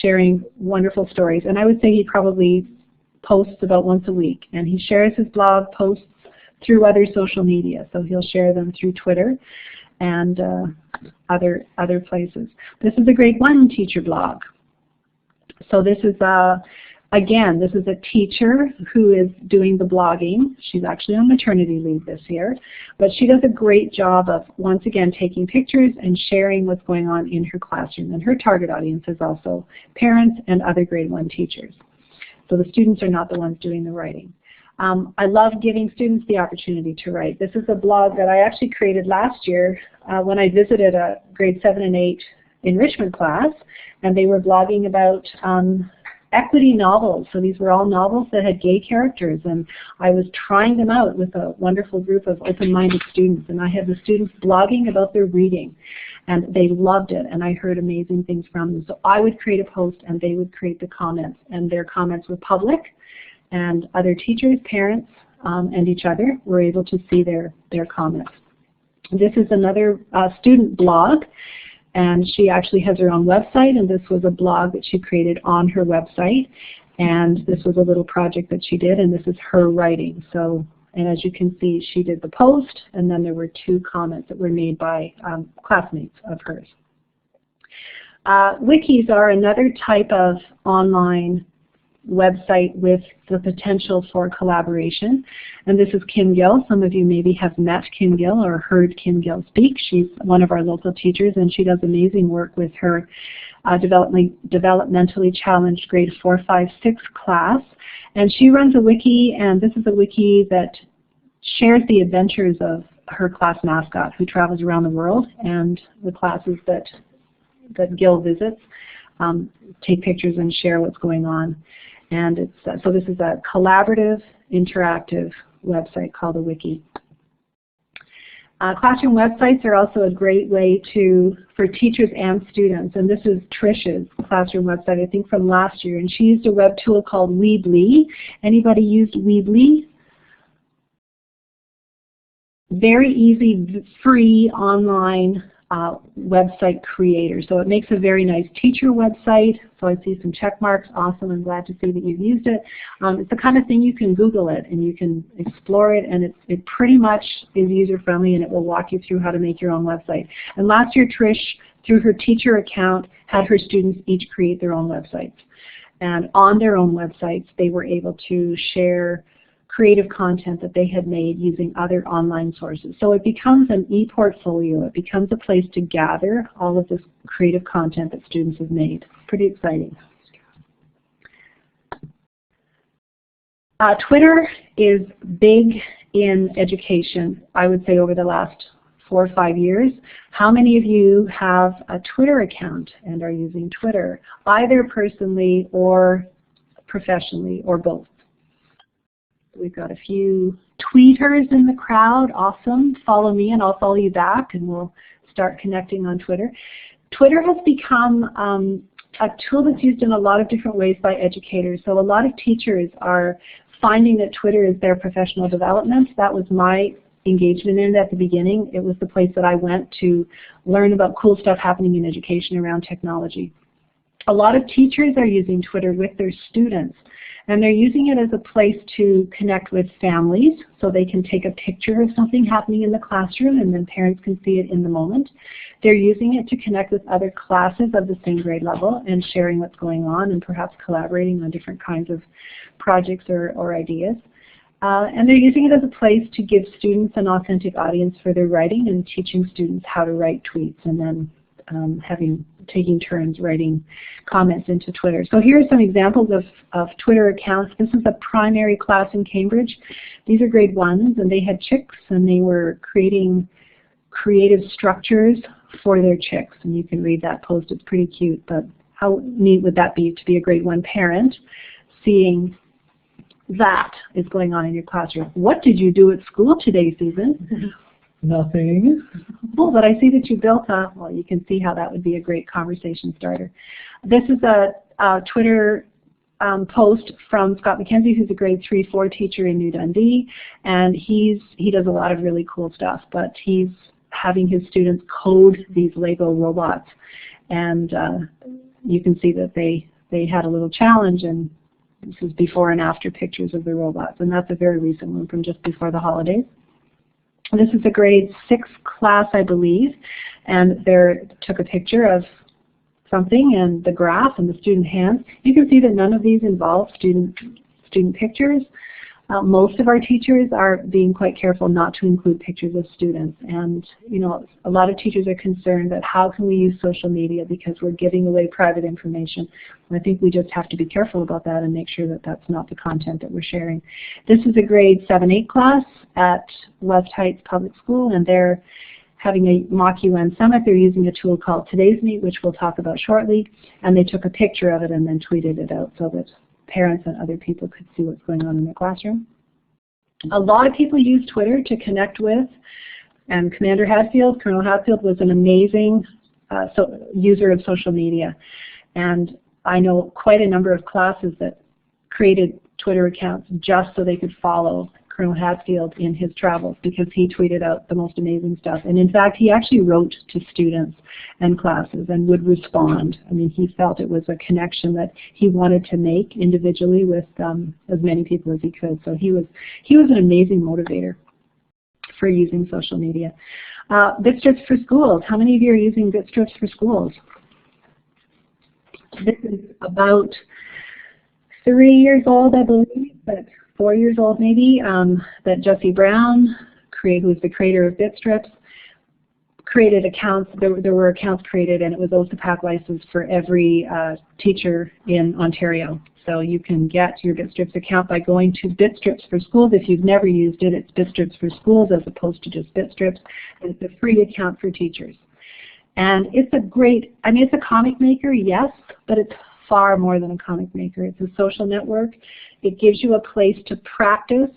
sharing wonderful stories. And I would say he probably posts about once a week. And he shares his blog posts through other social media. So he'll share them through Twitter and other places. This is a grade 1 teacher blog. So this is again, this is a teacher who is doing the blogging. She's actually on maternity leave this year, but she does a great job of once again taking pictures and sharing what's going on in her classroom. And her target audience is also parents and other grade 1 teachers. So the students are not the ones doing the writing. I love giving students the opportunity to write. This is a blog that I actually created last year when I visited a grade 7 and 8 enrichment class, and they were blogging about equity novels. So these were all novels that had gay characters, and I was trying them out with a wonderful group of open-minded students, and I had the students blogging about their reading, and they loved it, and I heard amazing things from them. So I would create a post, and they would create the comments, and their comments were public, and other teachers, parents, and each other were able to see their comments. This is another student blog, and she actually has her own website, and this was a blog that she created on her website, and this was a little project that she did, and this is her writing. So, and as you can see, she did the post, and then there were 2 comments that were made by classmates of hers. Wikis are another type of online website with the potential for collaboration. And this is Kim Gill. Some of you maybe have met Kim Gill or heard Kim Gill speak. She's one of our local teachers, and she does amazing work with her developmentally challenged grade 4, 5, 6 class. And she runs a wiki, and this is a wiki that shares the adventures of her class mascot who travels around the world, and the classes that Gill visits take pictures and share what's going on. And it's so this is a collaborative, interactive website called a wiki. Classroom websites are also a great way for teachers and students. And this is Trish's classroom website, I think from last year. And she used a web tool called Weebly. Anybody used Weebly? Very easy, free online website creator. So it makes a very nice teacher website. So I see some check marks. Awesome. I'm glad to see that you've used it. It's the kind of thing you can Google it and you can explore it, and it pretty much is user-friendly, and it will walk you through how to make your own website. And last year, Trish, through her teacher account, had her students each create their own websites. And on their own websites, they were able to share creative content that they had made using other online sources. So it becomes an e-portfolio. It becomes a place to gather all of this creative content that students have made. Pretty exciting. Twitter is big in education, I would say, over the last 4 or 5 years. How many of you have a Twitter account and are using Twitter, either personally or professionally or both? We've got a few tweeters in the crowd. Awesome. Follow me and I'll follow you back and we'll start connecting on Twitter. Twitter has become a tool that's used in a lot of different ways by educators. So a lot of teachers are finding that Twitter is their professional development. That was my engagement in it at the beginning. It was the place that I went to learn about cool stuff happening in education around technology. A lot of teachers are using Twitter with their students, and they're using it as a place to connect with families, so they can take a picture of something happening in the classroom and then parents can see it in the moment. They're using it to connect with other classes of the same grade level and sharing what's going on and perhaps collaborating on different kinds of projects or ideas. And they're using it as a place to give students an authentic audience for their writing and teaching students how to write tweets and then taking turns writing comments into Twitter. So here are some examples of Twitter accounts. This is a primary class in Cambridge. These are grade 1s, and they had chicks, and they were creating creative structures for their chicks. And you can read that post. It's pretty cute, but how neat would that be to be a grade 1 parent seeing that is going on in your classroom? What did you do at school today, Susan?
Nothing.
Cool, but I see that you built well, you can see how that would be a great conversation starter. This is a Twitter post from Scott McKenzie, who's a grade 3-4 teacher in New Dundee, and he does a lot of really cool stuff, but he's having his students code these Lego robots, and you can see that they had a little challenge, and this is before and after pictures of the robots, and that's a very recent one from just before the holidays. This is a grade 6 class, I believe, and they took a picture of something and the graph and the student hands. You can see that none of these involve student pictures. Most of our teachers are being quite careful not to include pictures of students, and a lot of teachers are concerned that how can we use social media because we're giving away private information. And I think we just have to be careful about that and make sure that that's not the content that we're sharing. This is a grade 7-8 class at West Heights Public School, and they're having a mock UN summit. They're using a tool called Today's Meet, which we'll talk about shortly, and they took a picture of it and then tweeted it out so that parents and other people could see what's going on in their classroom. A lot of people use Twitter to connect with, and Colonel Hadfield was an amazing user of social media. And I know quite a number of classes that created Twitter accounts just so they could follow Colonel Hadfield in his travels because he tweeted out the most amazing stuff. And in fact, he actually wrote to students and classes and would respond. I mean, he felt it was a connection that he wanted to make individually with as many people as he could. So he was an amazing motivator for using social media. Bitstrips for schools. How many of you are using Bitstrips for schools? This is about 3 years old, I believe, but 4 years old maybe, that Jesse Brown, who's the creator of Bitstrips, created accounts. There were accounts created, and it was OSAPAC licensed for every teacher in Ontario. So you can get your Bitstrips account by going to Bitstrips for Schools. If you've never used it, it's Bitstrips for Schools as opposed to just Bitstrips. And it's a free account for teachers. And it's a great, it's a comic maker, yes, but it's far more than a comic maker. It's a social network. It gives you a place to practice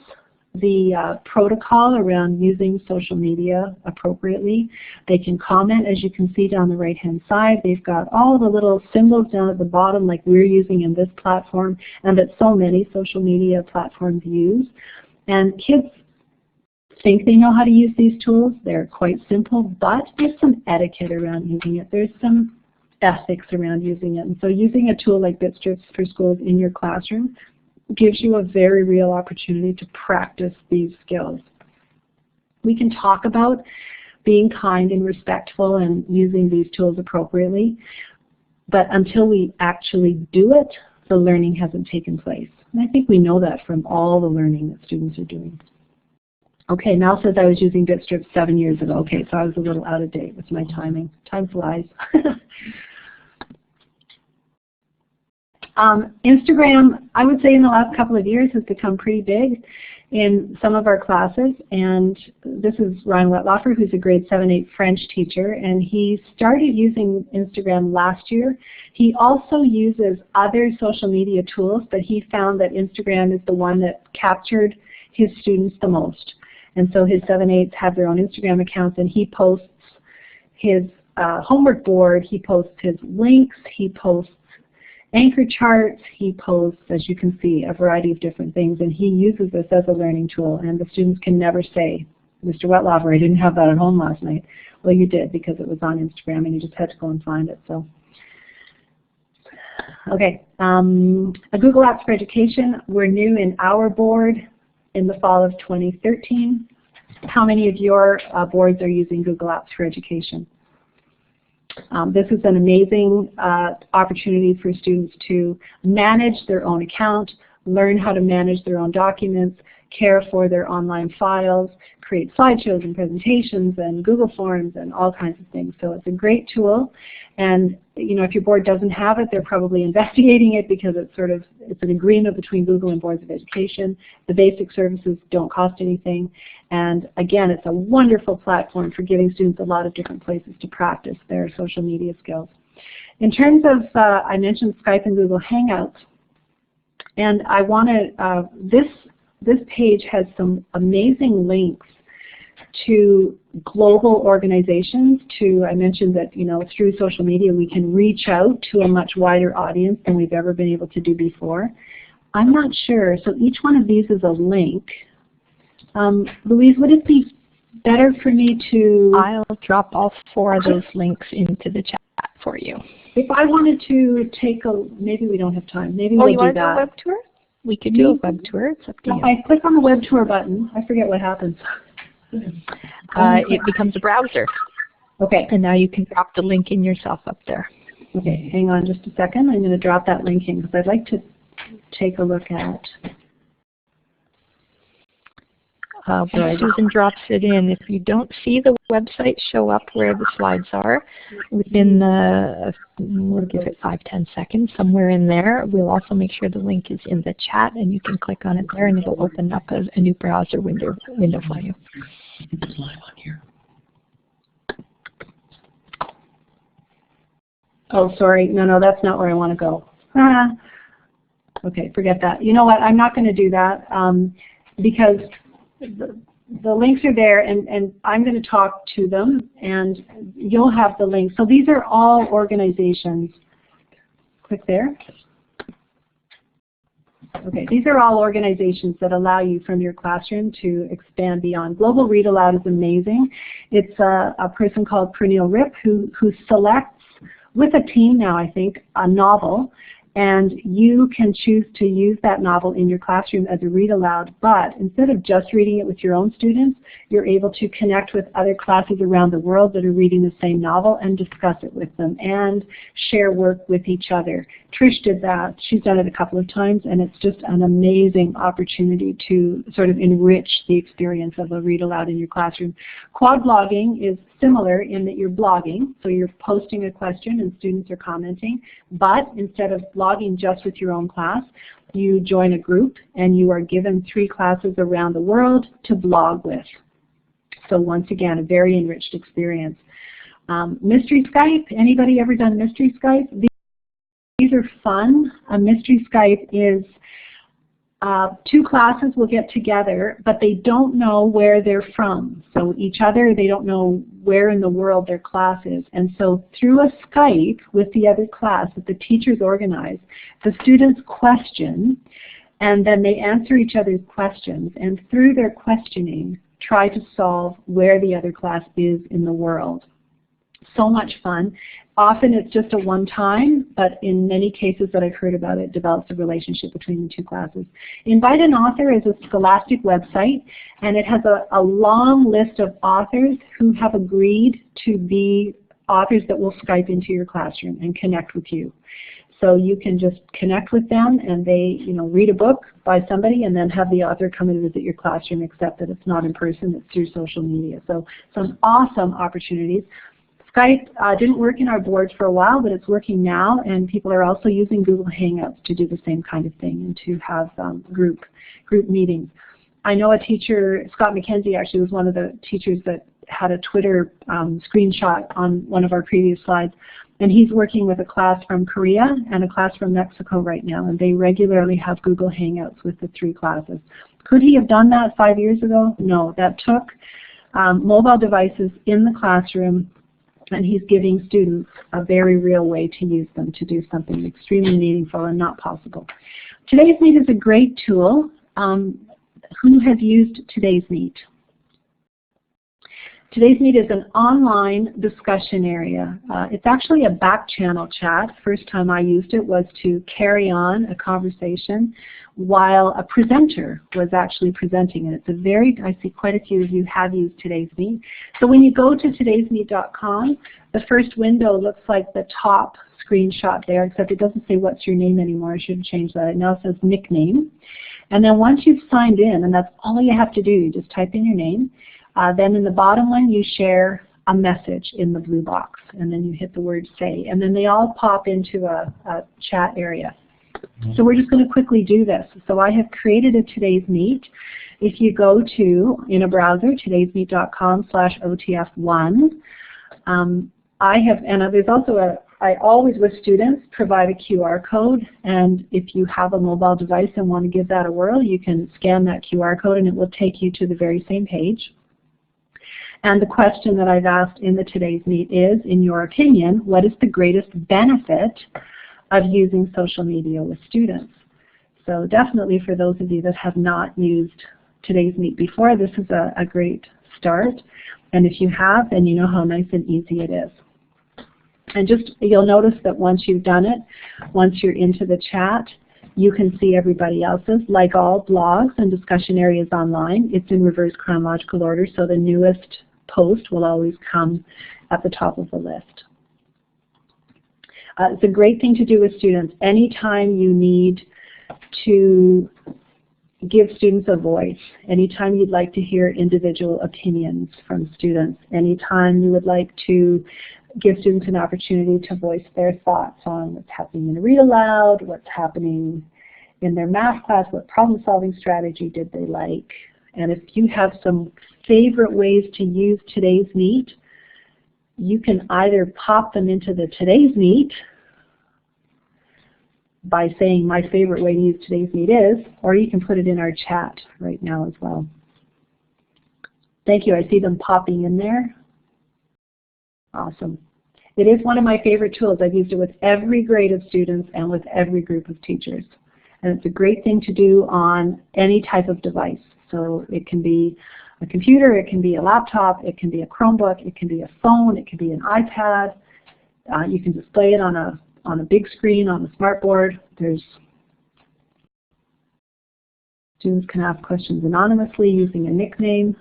the protocol around using social media appropriately. They can comment, as you can see down the right-hand side. They've got all the little symbols down at the bottom like we're using in this platform and that so many social media platforms use. And kids think they know how to use these tools. They're quite simple, but there's some etiquette around using it. There's some ethics around using it. And so using a tool like Bitstrips for Schools in your classroom gives you a very real opportunity to practice these skills. We can talk about being kind and respectful and using these tools appropriately, but until we actually do it, the learning hasn't taken place. And I think we know that from all the learning that students are doing. Okay, Mel says I was using Bitstrips 7 years ago. Okay, so I was a little out of date with my timing. Time flies. Instagram, I would say in the last couple of years, has become pretty big in some of our classes. And this is Ryan Wetlaufer, who's a grade 7-8 French teacher, and he started using Instagram last year. He also uses other social media tools, but he found that Instagram is the one that captured his students the most. And so his 7-8s have their own Instagram accounts, and he posts his homework board, he posts his links, he posts anchor charts, he posts, as you can see, a variety of different things, and he uses this as a learning tool, and the students can never say, Mr. Wetlaufer, I didn't have that at home last night. Well, you did, because it was on Instagram, and you just had to go and find it. So, okay, a Google Apps for Education. We're new in our board in the fall of 2013. How many of your boards are using Google Apps for Education? This is an amazing opportunity for students to manage their own account, learn how to manage their own documents, care for their online files, create slideshows and presentations and Google Forms and all kinds of things. So it's a great tool, and if your board doesn't have it, they're probably investigating it because it's an agreement between Google and boards of education. The basic services don't cost anything, and again, it's a wonderful platform for giving students a lot of different places to practice their social media skills. In terms of, I mentioned Skype and Google Hangouts, and I want to, this page has some amazing links to global organizations. I mentioned that through social media we can reach out to a much wider audience than we've ever been able to do before. I'm not sure, so each one of these is a link. Louise, would it be better for me to...
I'll drop all 4 of those links into the chat for you.
If I wanted to take maybe we don't have time, maybe we'll do that.
You want to do a web tour? We could do a web tour, it's up to you.
If I click on the web tour button, I forget what happens.
It becomes a browser.
Okay.
And now you can drop the link in yourself up there.
Okay, hang on just a second. I'm going to drop that link in because I'd like to take a look at...
Susan drops it in. If you don't see the website show up where the slides are, within we'll give it 5-10 seconds, somewhere in there, we'll also make sure the link is in the chat, and you can click on it there, and it'll open up a new browser window for you.
It's live on here.
Oh, sorry. No, that's not where I want to go. Okay, forget that. You know what? I'm not going to do that because the links are there, and I'm going to talk to them, and you'll have the links. So these are all organizations. Click there. Okay, these are all organizations that allow you from your classroom to expand beyond. Global Read Aloud is amazing. It's a person called Pernille Rip who selects, with a team now I think, a novel, and you can choose to use that novel in your classroom as a read aloud, but instead of just reading it with your own students, you're able to connect with other classes around the world that are reading the same novel and discuss it with them and share work with each other. Trish did that. She's done it a couple of times, and it's just an amazing opportunity to sort of enrich the experience of a read aloud in your classroom. Quad blogging is similar in that you're blogging, so you're posting a question and students are commenting, but instead of blogging just with your own class, you join a group and you are given 3 classes around the world to blog with. So once again, a very enriched experience. Mystery Skype, anybody ever done Mystery Skype? These are fun. A Mystery Skype is 2 classes will get together, but they don't know where they're from. So each other, they don't know where in the world their class is. And so through a Skype with the other class that the teachers organize, the students question, and then they answer each other's questions, and through their questioning, try to solve where the other class is in the world. So much fun. Often it's just a one-time, but in many cases that I've heard about, it develops a relationship between the 2 classes. Invite an Author is a Scholastic website, and it has a long list of authors who have agreed to be authors that will Skype into your classroom and connect with you. So you can just connect with them and they, read a book by somebody and then have the author come and visit your classroom, except that it's not in person, it's through social media. So some awesome opportunities. Skype didn't work in our boards for a while, but it's working now, and people are also using Google Hangouts to do the same kind of thing and to have group meetings. I know a teacher, Scott McKenzie actually was one of the teachers that had a Twitter screenshot on one of our previous slides, and he's working with a class from Korea and a class from Mexico right now, and they regularly have Google Hangouts with the 3 classes. Could he have done that 5 years ago? No, that took mobile devices in the classroom, and he's giving students a very real way to use them to do something extremely meaningful and not possible. Today's Meet is a great tool. Who has used Today's Meet? Today's Meet is an online discussion area. It's actually a back channel chat. First time I used it was to carry on a conversation while a presenter was actually presenting. And it's I see quite a few of you have used Today's Meet. So when you go to todaysmeet.com, the first window looks like the top screenshot there, except it doesn't say what's your name anymore. I should have changed that. It now says nickname. And then once you've signed in, and that's all you have to do, you just type in your name. Then in the bottom one, you share a message in the blue box, and then you hit the word say, and then they all pop into a chat area. So we're just going to quickly do this. So I have created a Today's Meet. If you go to, in a browser, todaysmeet.com/OTF1, there's also I always, with students, provide a QR code, and if you have a mobile device and want to give that a whirl, you can scan that QR code and it will take you to the very same page. And the question that I've asked in the Today's Meet is, in your opinion, what is the greatest benefit of using social media with students? So definitely for those of you that have not used Today's Meet before, this is a great start. And if you have, then you know how nice and easy it is. And you'll notice that once you've done it, once you're into the chat, you can see everybody else's. Like all blogs and discussion areas online, it's in reverse chronological order, so the newest post will always come at the top of the list. It's a great thing to do with students. Anytime you need to give students a voice, anytime you'd like to hear individual opinions from students, anytime you would like to give students an opportunity to voice their thoughts on what's happening in a read aloud, what's happening in their math class, what problem-solving strategy did they like. And if you have some favorite ways to use Today's Meet, you can either pop them into the Today's Meet by saying my favorite way to use Today's Meet is, or you can put it in our chat right now as well. Thank you. I see them popping in there. Awesome. It is one of my favorite tools. I've used it with every grade of students and with every group of teachers. And it's a great thing to do on any type of device. So it can be a computer, it can be a laptop, it can be a Chromebook, it can be a phone, it can be an iPad. You can display it on a big screen, on a smartboard. Students can ask questions anonymously using a nickname.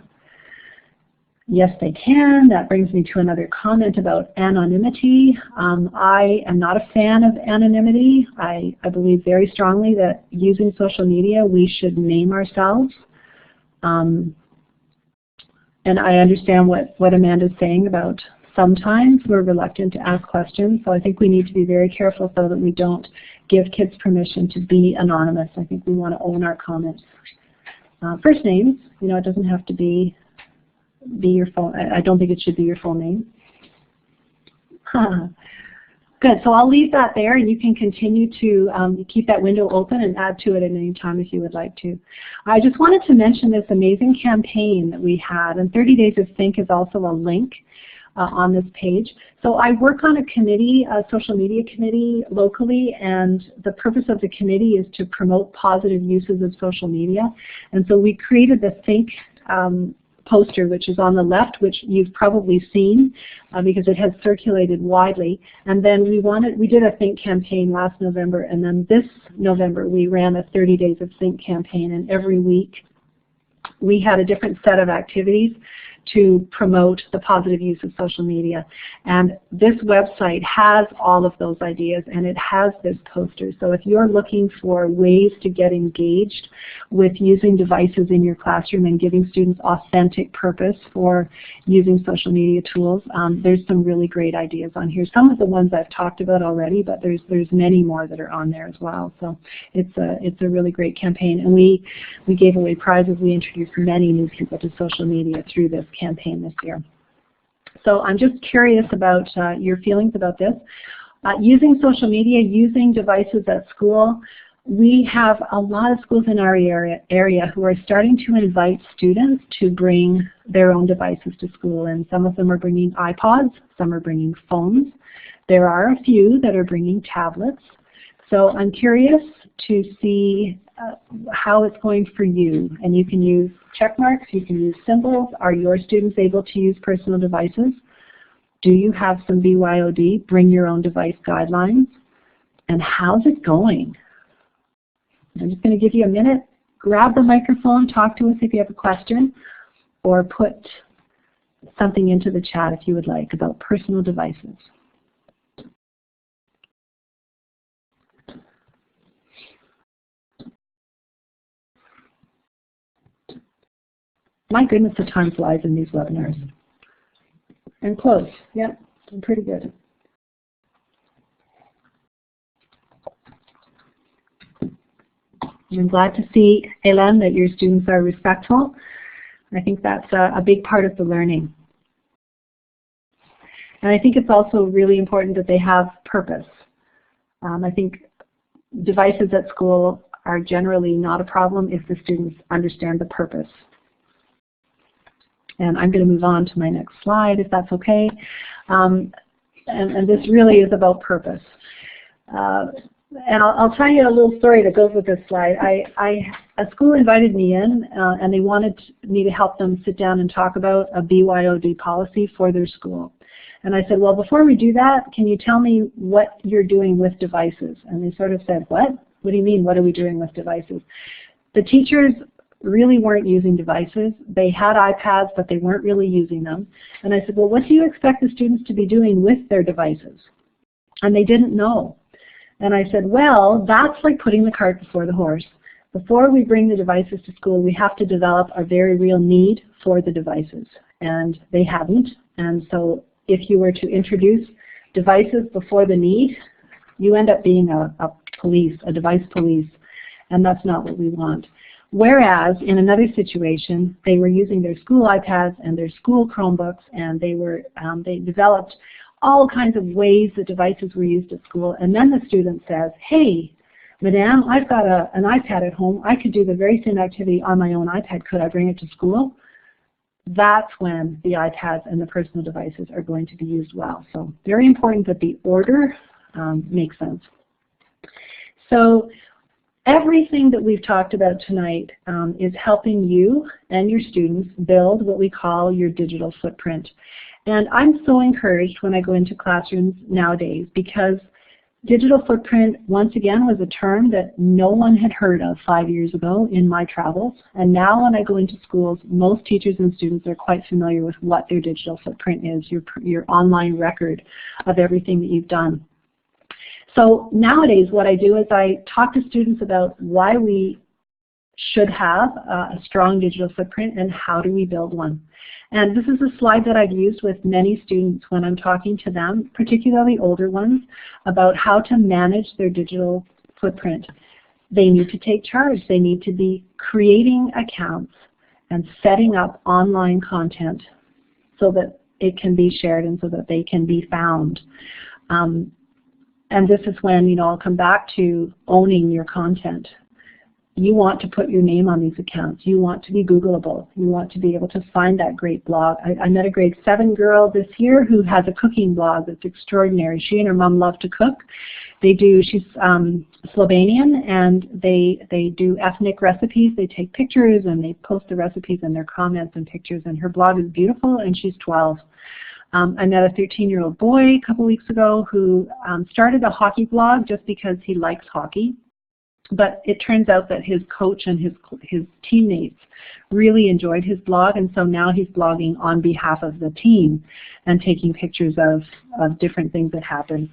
Yes, they can. That brings me to another comment about anonymity. I am not a fan of anonymity. I believe very strongly that using social media, we should name ourselves. And I understand what Amanda's saying about sometimes we're reluctant to ask questions. So I think we need to be very careful so that we don't give kids permission to be anonymous. I think we want to own our comments. First names, it doesn't have to be your full. I don't think it should be your full name. Good. So I'll leave that there, and you can continue to keep that window open and add to it at any time if you would like to. I just wanted to mention this amazing campaign that we had, and 30 Days of Think is also a link on this page. So I work on a committee, a social media committee locally, and the purpose of the committee is to promote positive uses of social media. And so we created the Think poster, which is on the left, which you've probably seen because it has circulated widely. And then we did a Think campaign last November, and then this November we ran a 30 Days of Think campaign, and every week we had a different set of activities to promote the positive use of social media. And this website has all of those ideas, and it has this poster. So if you're looking for ways to get engaged with using devices in your classroom and giving students authentic purpose for using social media tools, there's some really great ideas on here. Some of the ones I've talked about already, but there's many more that are on there as well. So it's a really great campaign, and we gave away prizes. We introduced many new people to social media through this campaign this year. So I'm just curious about your feelings about this. Using social media, using devices at school, we have a lot of schools in our area who are starting to invite students to bring their own devices to school, and some of them are bringing iPods, some are bringing phones. There are a few that are bringing tablets. So I'm curious to see how it's going for you. And you can use check marks, you can use symbols. Are your students able to use personal devices? Do you have some BYOD, bring your own device guidelines? And how's it going? I'm just going to give you a minute. Grab the microphone, talk to us if you have a question, or put something into the chat if you would like about personal devices. My goodness, the time flies in these webinars. And close. Yep, I'm pretty good. I'm glad to see, Hélène, that your students are respectful. I think that's a big part of the learning. And I think it's also really important that they have purpose. I think devices at school are generally not a problem if the students understand the purpose. And I'm going to move on to my next slide, if that's okay. And this really is about purpose. And I'll tell you a little story that goes with this slide. A school invited me in, and they wanted me to help them sit down and talk about a BYOD policy for their school. And I said, well, before we do that, can you tell me what you're doing with devices? And they sort of said, what? What do you mean, what are we doing with devices? The teachers really weren't using devices. They had iPads, but they weren't really using them. And I said, well, what do you expect the students to be doing with their devices? And they didn't know. And I said, well, that's like putting the cart before the horse. Before we bring the devices to school, we have to develop a very real need for the devices. And they hadn't. And so if you were to introduce devices before the need, you end up being a device police. And that's not what we want. Whereas in another situation, they were using their school iPads and their school Chromebooks, and they developed all kinds of ways that devices were used at school. And then the student says, hey, Madame, I've got an iPad at home. I could do the very same activity on my own iPad. Could I bring it to school? That's when the iPads and the personal devices are going to be used well. So very important that the order makes sense. So everything that we've talked about tonight is helping you and your students build what we call your digital footprint. And I'm so encouraged when I go into classrooms nowadays, because digital footprint, once again, was a term that no one had heard of 5 years ago in my travels. And now when I go into schools, most teachers and students are quite familiar with what their digital footprint is, your online record of everything that you've done. So nowadays what I do is I talk to students about why we should have a strong digital footprint and how do we build one. And this is a slide that I've used with many students when I'm talking to them, particularly older ones, about how to manage their digital footprint. They need to take charge. They need to be creating accounts and setting up online content so that it can be shared and so that they can be found. And this is when, I'll come back to owning your content. You want to put your name on these accounts. You want to be Googleable. You want to be able to find that great blog. I met a grade 7 girl this year who has a cooking blog that's extraordinary. She and her mom love to cook. She's Slovenian, and they do ethnic recipes. They take pictures and they post the recipes and their comments and pictures, and her blog is beautiful, and she's 12. I met a 13-year-old boy a couple weeks ago who started a hockey blog just because he likes hockey. But it turns out that his coach and his teammates really enjoyed his blog, and so now he's blogging on behalf of the team and taking pictures of different things that happen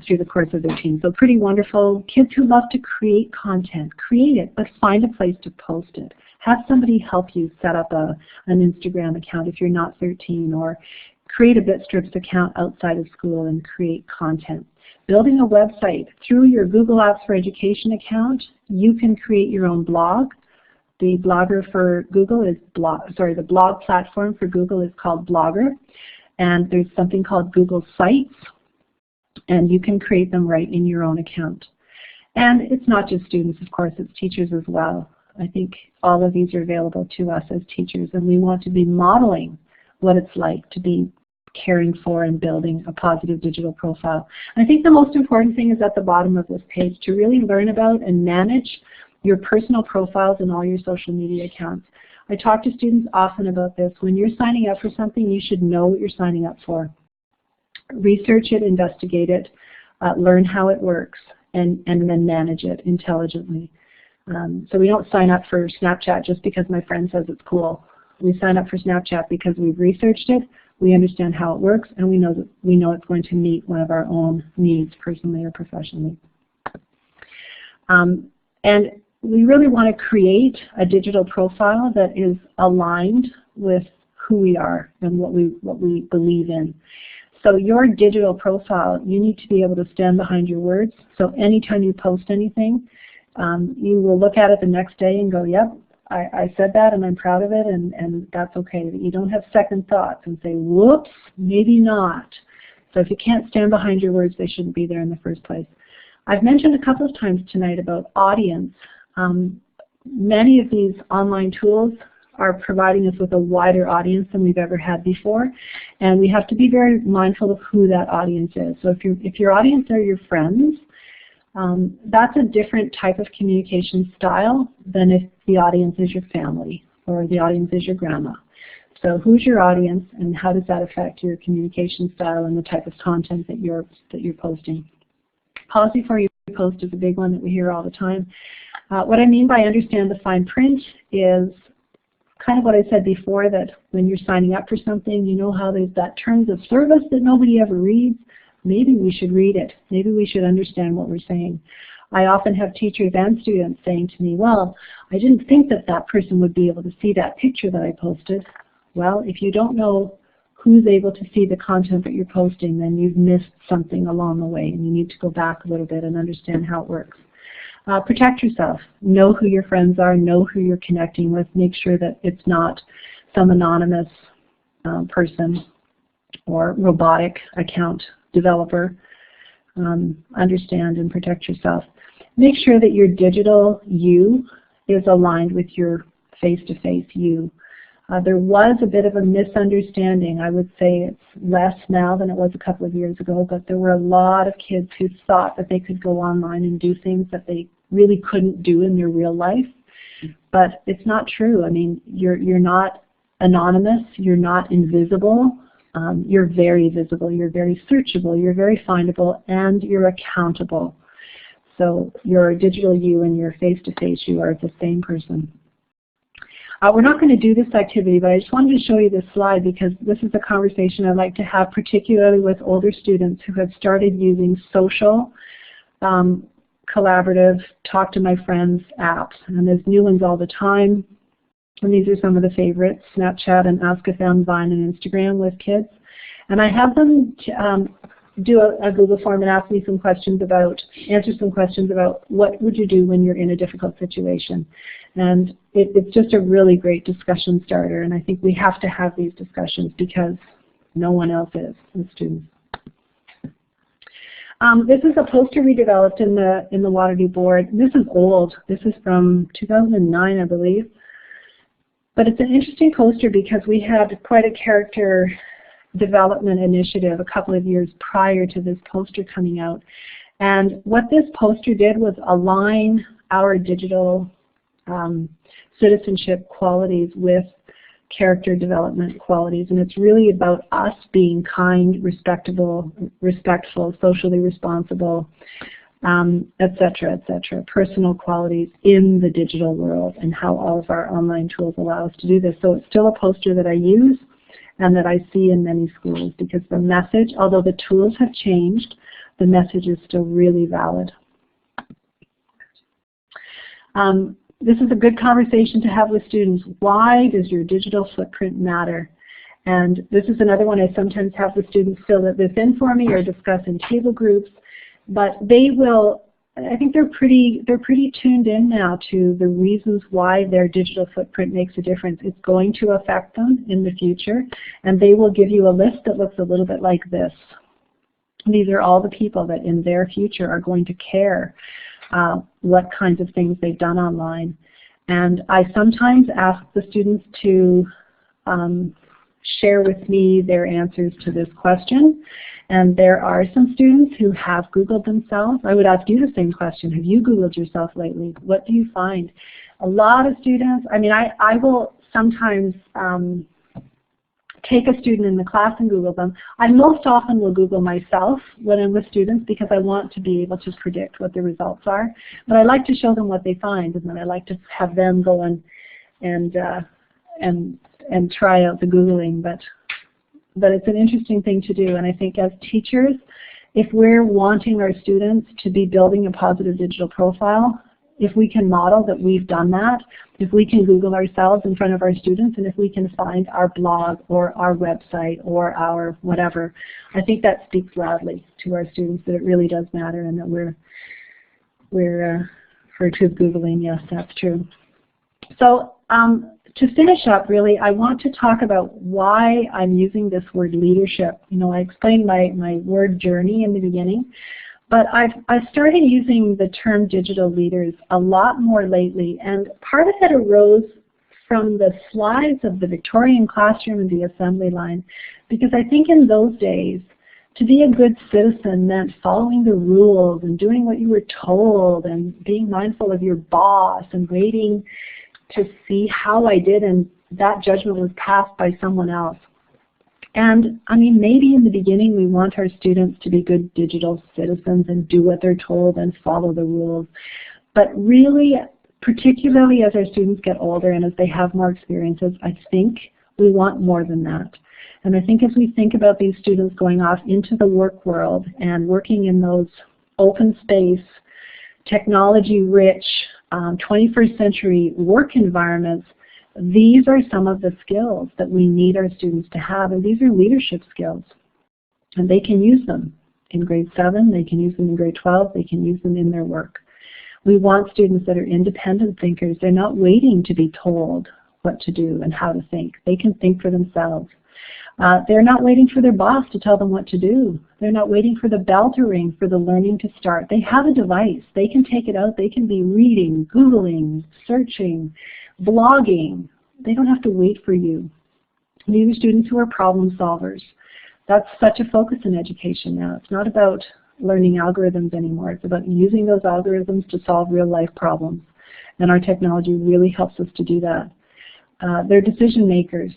through the course of their team. So pretty wonderful. Kids who love to create content, create it, but find a place to post it. Have somebody help you set up an Instagram account if you're not 13, or create a Bitstrips account outside of school and create content. Building a website through your Google Apps for Education account, you can create your own blog. The blogger for Google is the blog platform for Google is called Blogger, and there's something called Google Sites, and you can create them right in your own account. And it's not just students, of course, it's teachers as well. I think all of these are available to us as teachers, and we want to be modeling what it's like to be caring for and building a positive digital profile. And I think the most important thing is at the bottom of this page, to really learn about and manage your personal profiles in all your social media accounts. I talk to students often about this. When you're signing up for something, you should know what you're signing up for. Research it, investigate it, learn how it works, and then manage it intelligently. So we don't sign up for Snapchat just because my friend says it's cool. We sign up for Snapchat because we've researched it, we understand how it works, and we know it's going to meet one of our own needs, personally or professionally. And we really want to create a digital profile that is aligned with who we are and what we believe in. So your digital profile, you need to be able to stand behind your words. So anytime you post anything, you will look at it the next day and go, yep, I said that and I'm proud of it, and that's okay. You don't have second thoughts and say, whoops, maybe not. So if you can't stand behind your words, they shouldn't be there in the first place. I've mentioned a couple of times tonight about audience. Many of these online tools are providing us with a wider audience than we've ever had before, and we have to be very mindful of who that audience is. So if your audience are your friends, that's a different type of communication style than if the audience is your family or the audience is your grandma. So who's your audience, and how does that affect your communication style and the type of content that you're posting? Pause before you post is a big one that we hear all the time. What I mean by understand the fine print is kind of what I said before, that when you're signing up for something, you know how there's that terms of service that nobody ever reads. Maybe we should read it. Maybe we should understand what we're saying. I often have teachers and students saying to me, well, I didn't think that that person would be able to see that picture that I posted. Well, if you don't know who's able to see the content that you're posting, then you've missed something along the way, and you need to go back a little bit and understand how it works. Protect yourself. Know who your friends are. Know who you're connecting with. Make sure that it's not some anonymous person or robotic account developer. Understand and protect yourself. Make sure that your digital you is aligned with your face-to-face you. There was a bit of a misunderstanding. I would say it's less now than it was a couple of years ago, but there were a lot of kids who thought that they could go online and do things that they really couldn't do in their real life. But it's not true. I mean, you're not anonymous, you're not invisible, you're very visible, you're very searchable, you're very findable, and you're accountable. So your digital you and your face-to-face you are the same person. We're not going to do this activity, but I just wanted to show you this slide because this is a conversation I'd like to have, particularly with older students who have started using social, collaborative, talk to my friends apps. And there's new ones all the time. And these are some of the favorites, Snapchat and Ask-a-Fam, Vine, and Instagram with kids. And I have them do a Google form and answer some questions about what would you do when you're in a difficult situation. And it's just a really great discussion starter, and I think we have to have these discussions because no one else is with students. This is a poster we developed in the Waterloo board. This is old. This is from 2009, I believe. But it's an interesting poster because we had quite a character development initiative a couple of years prior to this poster coming out. And what this poster did was align our digital citizenship qualities with character development qualities. And it's really about us being kind, respectful, socially responsible, et cetera, personal qualities in the digital world and how all of our online tools allow us to do this. So it's still a poster that I use and that I see in many schools because the message, although the tools have changed, the message is still really valid. This is a good conversation to have with students. Why does your digital footprint matter? And this is another one I sometimes have the students fill this in for me or discuss in table groups. But they will, I think they're pretty tuned in now to the reasons why their digital footprint makes a difference. It's going to affect them in the future, and they will give you a list that looks a little bit like this. These are all the people that in their future are going to care what kinds of things they've done online. And I sometimes ask the students to share with me their answers to this question. And there are some students who have Googled themselves. I would ask you the same question. Have you Googled yourself lately? What do you find? A lot of students, I mean, I will sometimes take a student in the class and Google them. I most often will Google myself when I'm with students because I want to be able to predict what the results are. But I like to show them what they find, and then I like to have them go and try out the Googling. But it's an interesting thing to do, and I think as teachers, if we're wanting our students to be building a positive digital profile, if we can model that we've done that, if we can Google ourselves in front of our students, and if we can find our blog or our website or our whatever, I think that speaks loudly to our students that it really does matter and that we're for truth Googling, yes, that's true. So to finish up, really, I want to talk about why I'm using this word leadership. You know, I explained my word journey in the beginning, but I've started using the term digital leaders a lot more lately, and part of it arose from the slides of the Victorian classroom and the assembly line, because I think in those days, to be a good citizen meant following the rules and doing what you were told and being mindful of your boss and waiting to see how I did, and that judgment was passed by someone else. And I mean, maybe in the beginning we want our students to be good digital citizens and do what they're told and follow the rules. But really, particularly as our students get older and as they have more experiences, I think we want more than that. And I think as we think about these students going off into the work world and working in those open space, technology-rich, 21st century work environments, these are some of the skills that we need our students to have, and these are leadership skills. And they can use them in grade 7, they can use them in grade 12, they can use them in their work. We want students that are independent thinkers. They're not waiting to be told what to do and how to think. They can think for themselves. They're not waiting for their boss to tell them what to do. They're not waiting for the bell to ring for the learning to start. They have a device. They can take it out. They can be reading, Googling, searching, blogging. They don't have to wait for you. These are students who are problem solvers. That's such a focus in education now. It's not about learning algorithms anymore. It's about using those algorithms to solve real life problems. And our technology really helps us to do that. They're decision makers.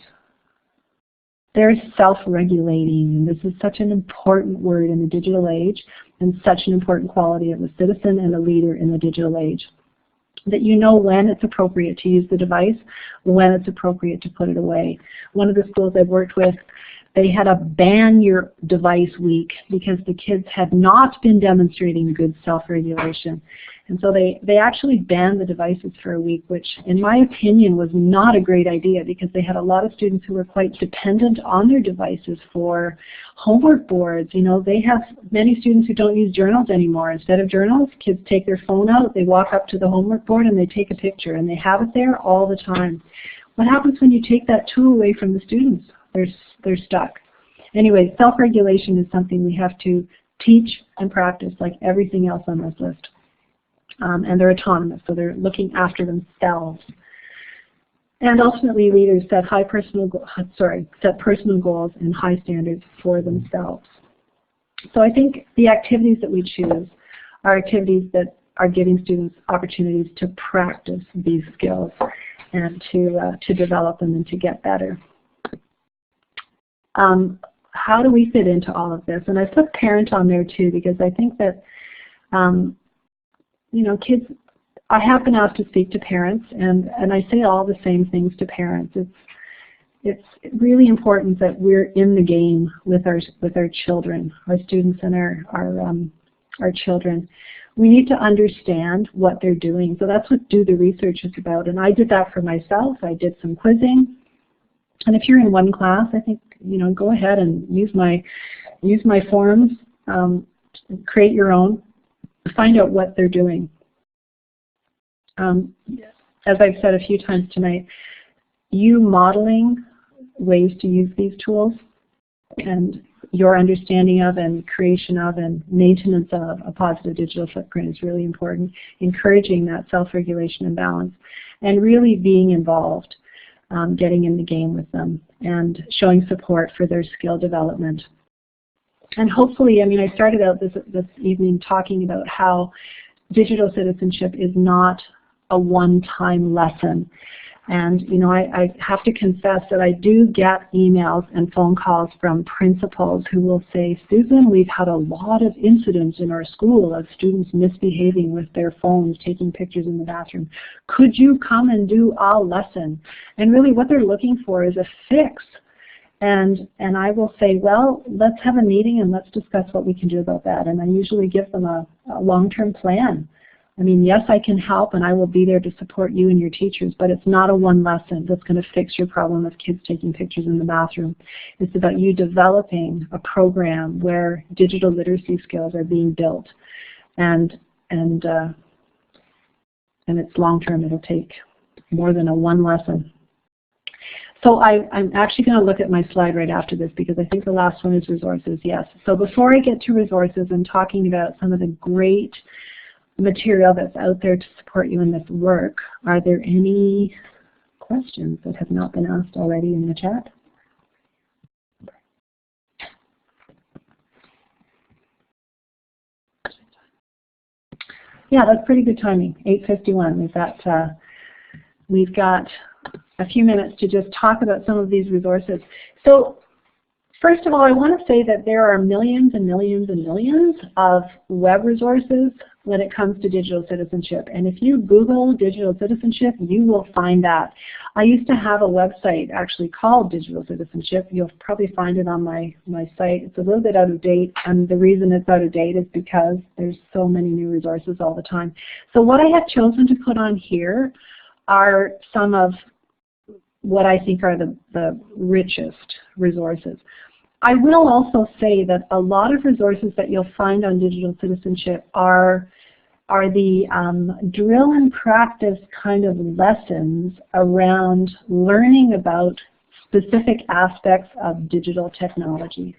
They're self-regulating, and this is such an important word in the digital age and such an important quality of a citizen and a leader in the digital age. That you know when it's appropriate to use the device, when it's appropriate to put it away. One of the schools I've worked with, they had a ban your device week because the kids had not been demonstrating good self-regulation. And so they actually banned the devices for a week, which in my opinion was not a great idea because they had a lot of students who were quite dependent on their devices for homework boards. You know, they have many students who don't use journals anymore. Instead of journals, kids take their phone out, they walk up to the homework board and they take a picture and they have it there all the time. What happens when you take that tool away from the students? They're stuck. Anyway, self-regulation is something we have to teach and practice like everything else on this list. And they're autonomous, so they're looking after themselves. And ultimately, leaders set personal goals and high standards for themselves. So I think the activities that we choose are activities that are giving students opportunities to practice these skills and to develop them and to get better. How do we fit into all of this? And I put parent on there too because I think that You know, kids, I have been asked to speak to parents, and I say all the same things to parents. It's really important that we're in the game with our children, our students, and our children. We need to understand what they're doing. So that's what Do the Research is about. And I did that for myself. I did some quizzing. And if you're in one class, I think, you know, go ahead and use my forums, create your own, find out what they're doing. As I've said a few times tonight, you modeling ways to use these tools and your understanding of and creation of and maintenance of a positive digital footprint is really important. Encouraging that self-regulation and balance, and really being involved, getting in the game with them, and showing support for their skill development. And hopefully, I mean, I started out this evening talking about how digital citizenship is not a one-time lesson. And, you know, I have to confess that I do get emails and phone calls from principals who will say, Susan, we've had a lot of incidents in our school of students misbehaving with their phones, taking pictures in the bathroom. Could you come and do a lesson? And really what they're looking for is a fix. And I will say, well, let's have a meeting and let's discuss what we can do about that. And I usually give them a long-term plan. I mean, yes, I can help and I will be there to support you and your teachers, but it's not a one lesson that's going to fix your problem of kids taking pictures in the bathroom. It's about you developing a program where digital literacy skills are being built. And it's long-term. It'll take more than a one lesson. So I'm actually going to look at my slide right after this because I think the last one is resources, yes. So before I get to resources and talking about some of the great material that's out there to support you in this work, are there any questions that have not been asked already in the chat? Yeah, that's pretty good timing, 8:51. We've got a few minutes to just talk about some of these resources. So first of all, I want to say that there are millions and millions and millions of web resources when it comes to digital citizenship. And if you Google digital citizenship, you will find that. I used to have a website actually called Digital Citizenship. You'll probably find it on my site. It's a little bit out of date, and the reason it's out of date is because there's so many new resources all the time. So what I have chosen to put on here are some of what I think are the richest resources. I will also say that a lot of resources that you'll find on digital citizenship are the drill and practice kind of lessons around learning about specific aspects of digital technology.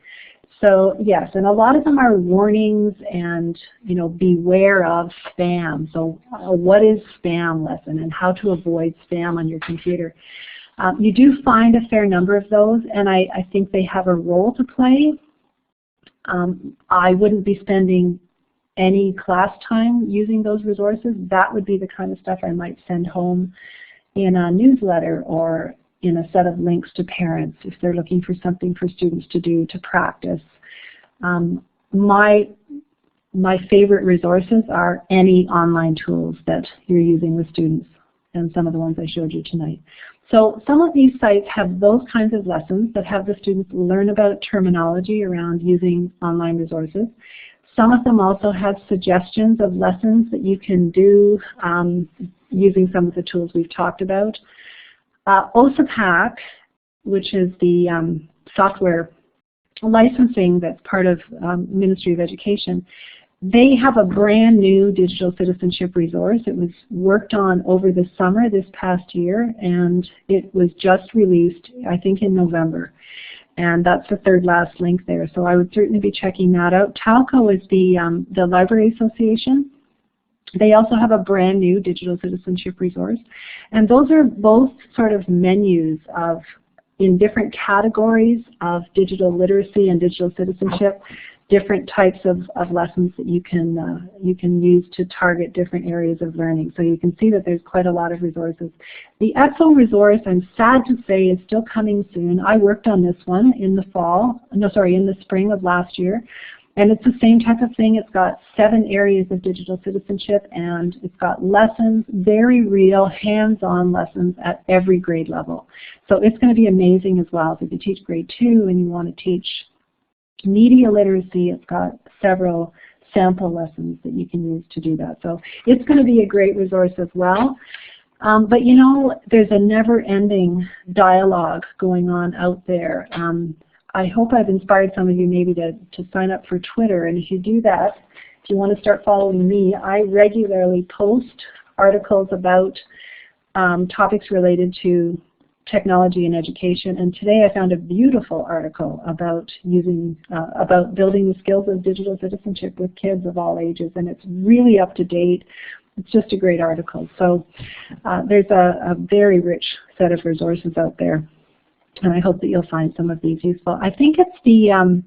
So yes, and a lot of them are warnings and, you know, beware of spam. So what is spam lesson and how to avoid spam on your computer. You do find a fair number of those, and I think they have a role to play. I wouldn't be spending any class time using those resources. That would be the kind of stuff I might send home in a newsletter or in a set of links to parents if they're looking for something for students to do to practice. My favorite resources are any online tools that you're using with students, and some of the ones I showed you tonight. So some of these sites have those kinds of lessons that have the students learn about terminology around using online resources. Some of them also have suggestions of lessons that you can do using some of the tools we've talked about. OSAPAC, which is the software licensing that's part of Ministry of Education, they have a brand new digital citizenship resource. It was worked on over the summer this past year, and it was just released, I think, in November. And that's the third last link there. So I would certainly be checking that out. TALCO is the Library Association. They also have a brand new digital citizenship resource. And those are both sort of menus of, in different categories of digital literacy and digital citizenship, different types of lessons that you can use to target different areas of learning. So you can see that there's quite a lot of resources. The EXO resource, I'm sad to say, is still coming soon. I worked on this one in the spring of last year. And it's the same type of thing. It's got 7 areas of digital citizenship, and it's got lessons, very real, hands-on lessons at every grade level. So it's going to be amazing as well. So if you teach grade 2 and you want to teach media literacy, it's got several sample lessons that you can use to do that. So it's going to be a great resource as well. But you know, there's a never-ending dialogue going on out there. I hope I've inspired some of you maybe to sign up for Twitter, and if you do that, if you want to start following me, I regularly post articles about topics related to technology and education, and today I found a beautiful article about about building the skills of digital citizenship with kids of all ages, and it's really up to date. It's just a great article. So there's a very rich set of resources out there. And I hope that you'll find some of these useful. I think it's the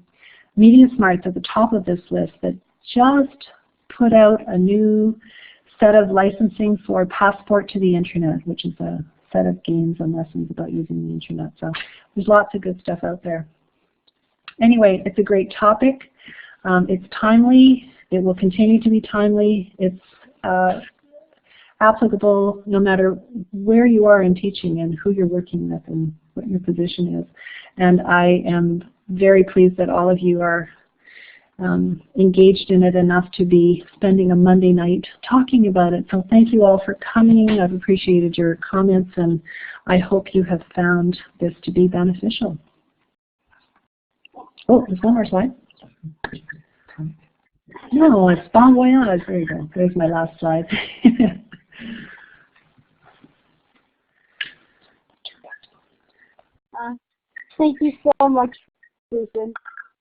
Media Smarts at the top of this list that just put out a new set of licensing for Passport to the Internet, which is a set of games and lessons about using the Internet. So there's lots of good stuff out there. Anyway, it's a great topic. It's timely. It will continue to be timely. It's applicable no matter where you are in teaching and who you're working with and what your position is. And I am very pleased that all of you are engaged in it enough to be spending a Monday night talking about it. So thank you all for coming. I've appreciated your comments, and I hope you have found this to be beneficial. Oh, there's one more slide. No, it's bon voyage. There you go. There's my last slide.
Thank you so much, Susan.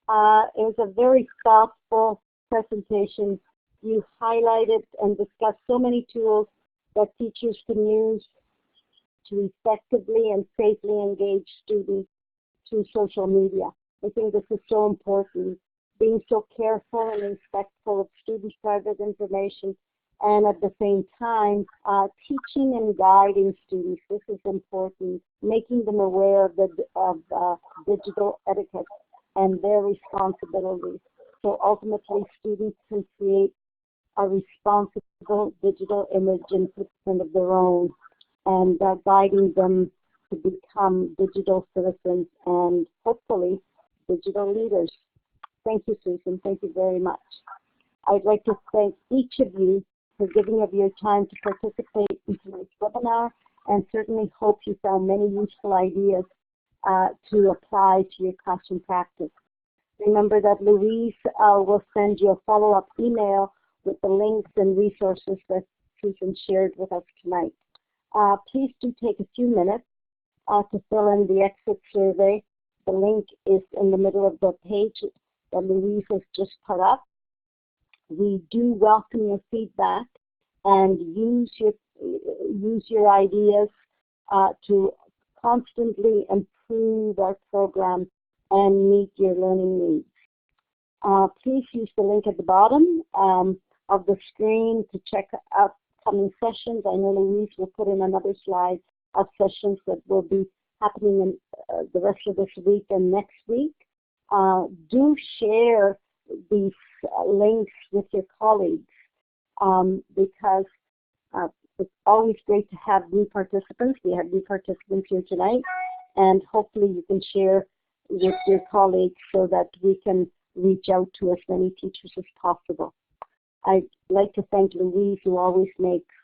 It was a very thoughtful presentation. You highlighted and discussed so many tools that teachers can use to effectively and safely engage students through social media. I think this is so important. Being so careful and respectful of students' private information, and at the same time, teaching and guiding students. This is important. Making them aware of digital etiquette and their responsibilities. So ultimately, students can create a responsible digital image and footprint of their own, and guiding them to become digital citizens and hopefully digital leaders. Thank you, Susan. Thank you very much. I'd like to thank each of you for giving of your time to participate in tonight's webinar, and certainly hope you found many useful ideas to apply to your classroom practice. Remember that Louise will send you a follow-up email with the links and resources that Susan shared with us tonight. Please do take a few minutes to fill in the exit survey. The link is in the middle of the page that Louise has just put up. We do welcome your feedback and use your ideas to constantly improve our program and meet your learning needs. Please use the link at the bottom of the screen to check out upcoming sessions. I know Louise will put in another slide of sessions that will be happening in the rest of this week and next week. Do share these links with your colleagues because it's always great to have new participants. We have new participants here tonight, and hopefully you can share with your colleagues so that we can reach out to as many teachers as possible. I'd like to thank Louise, who always makes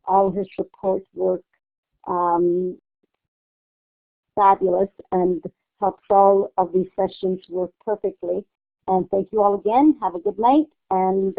all her support work fabulous and helps all of these sessions work perfectly. And thank you all again. Have a good night, and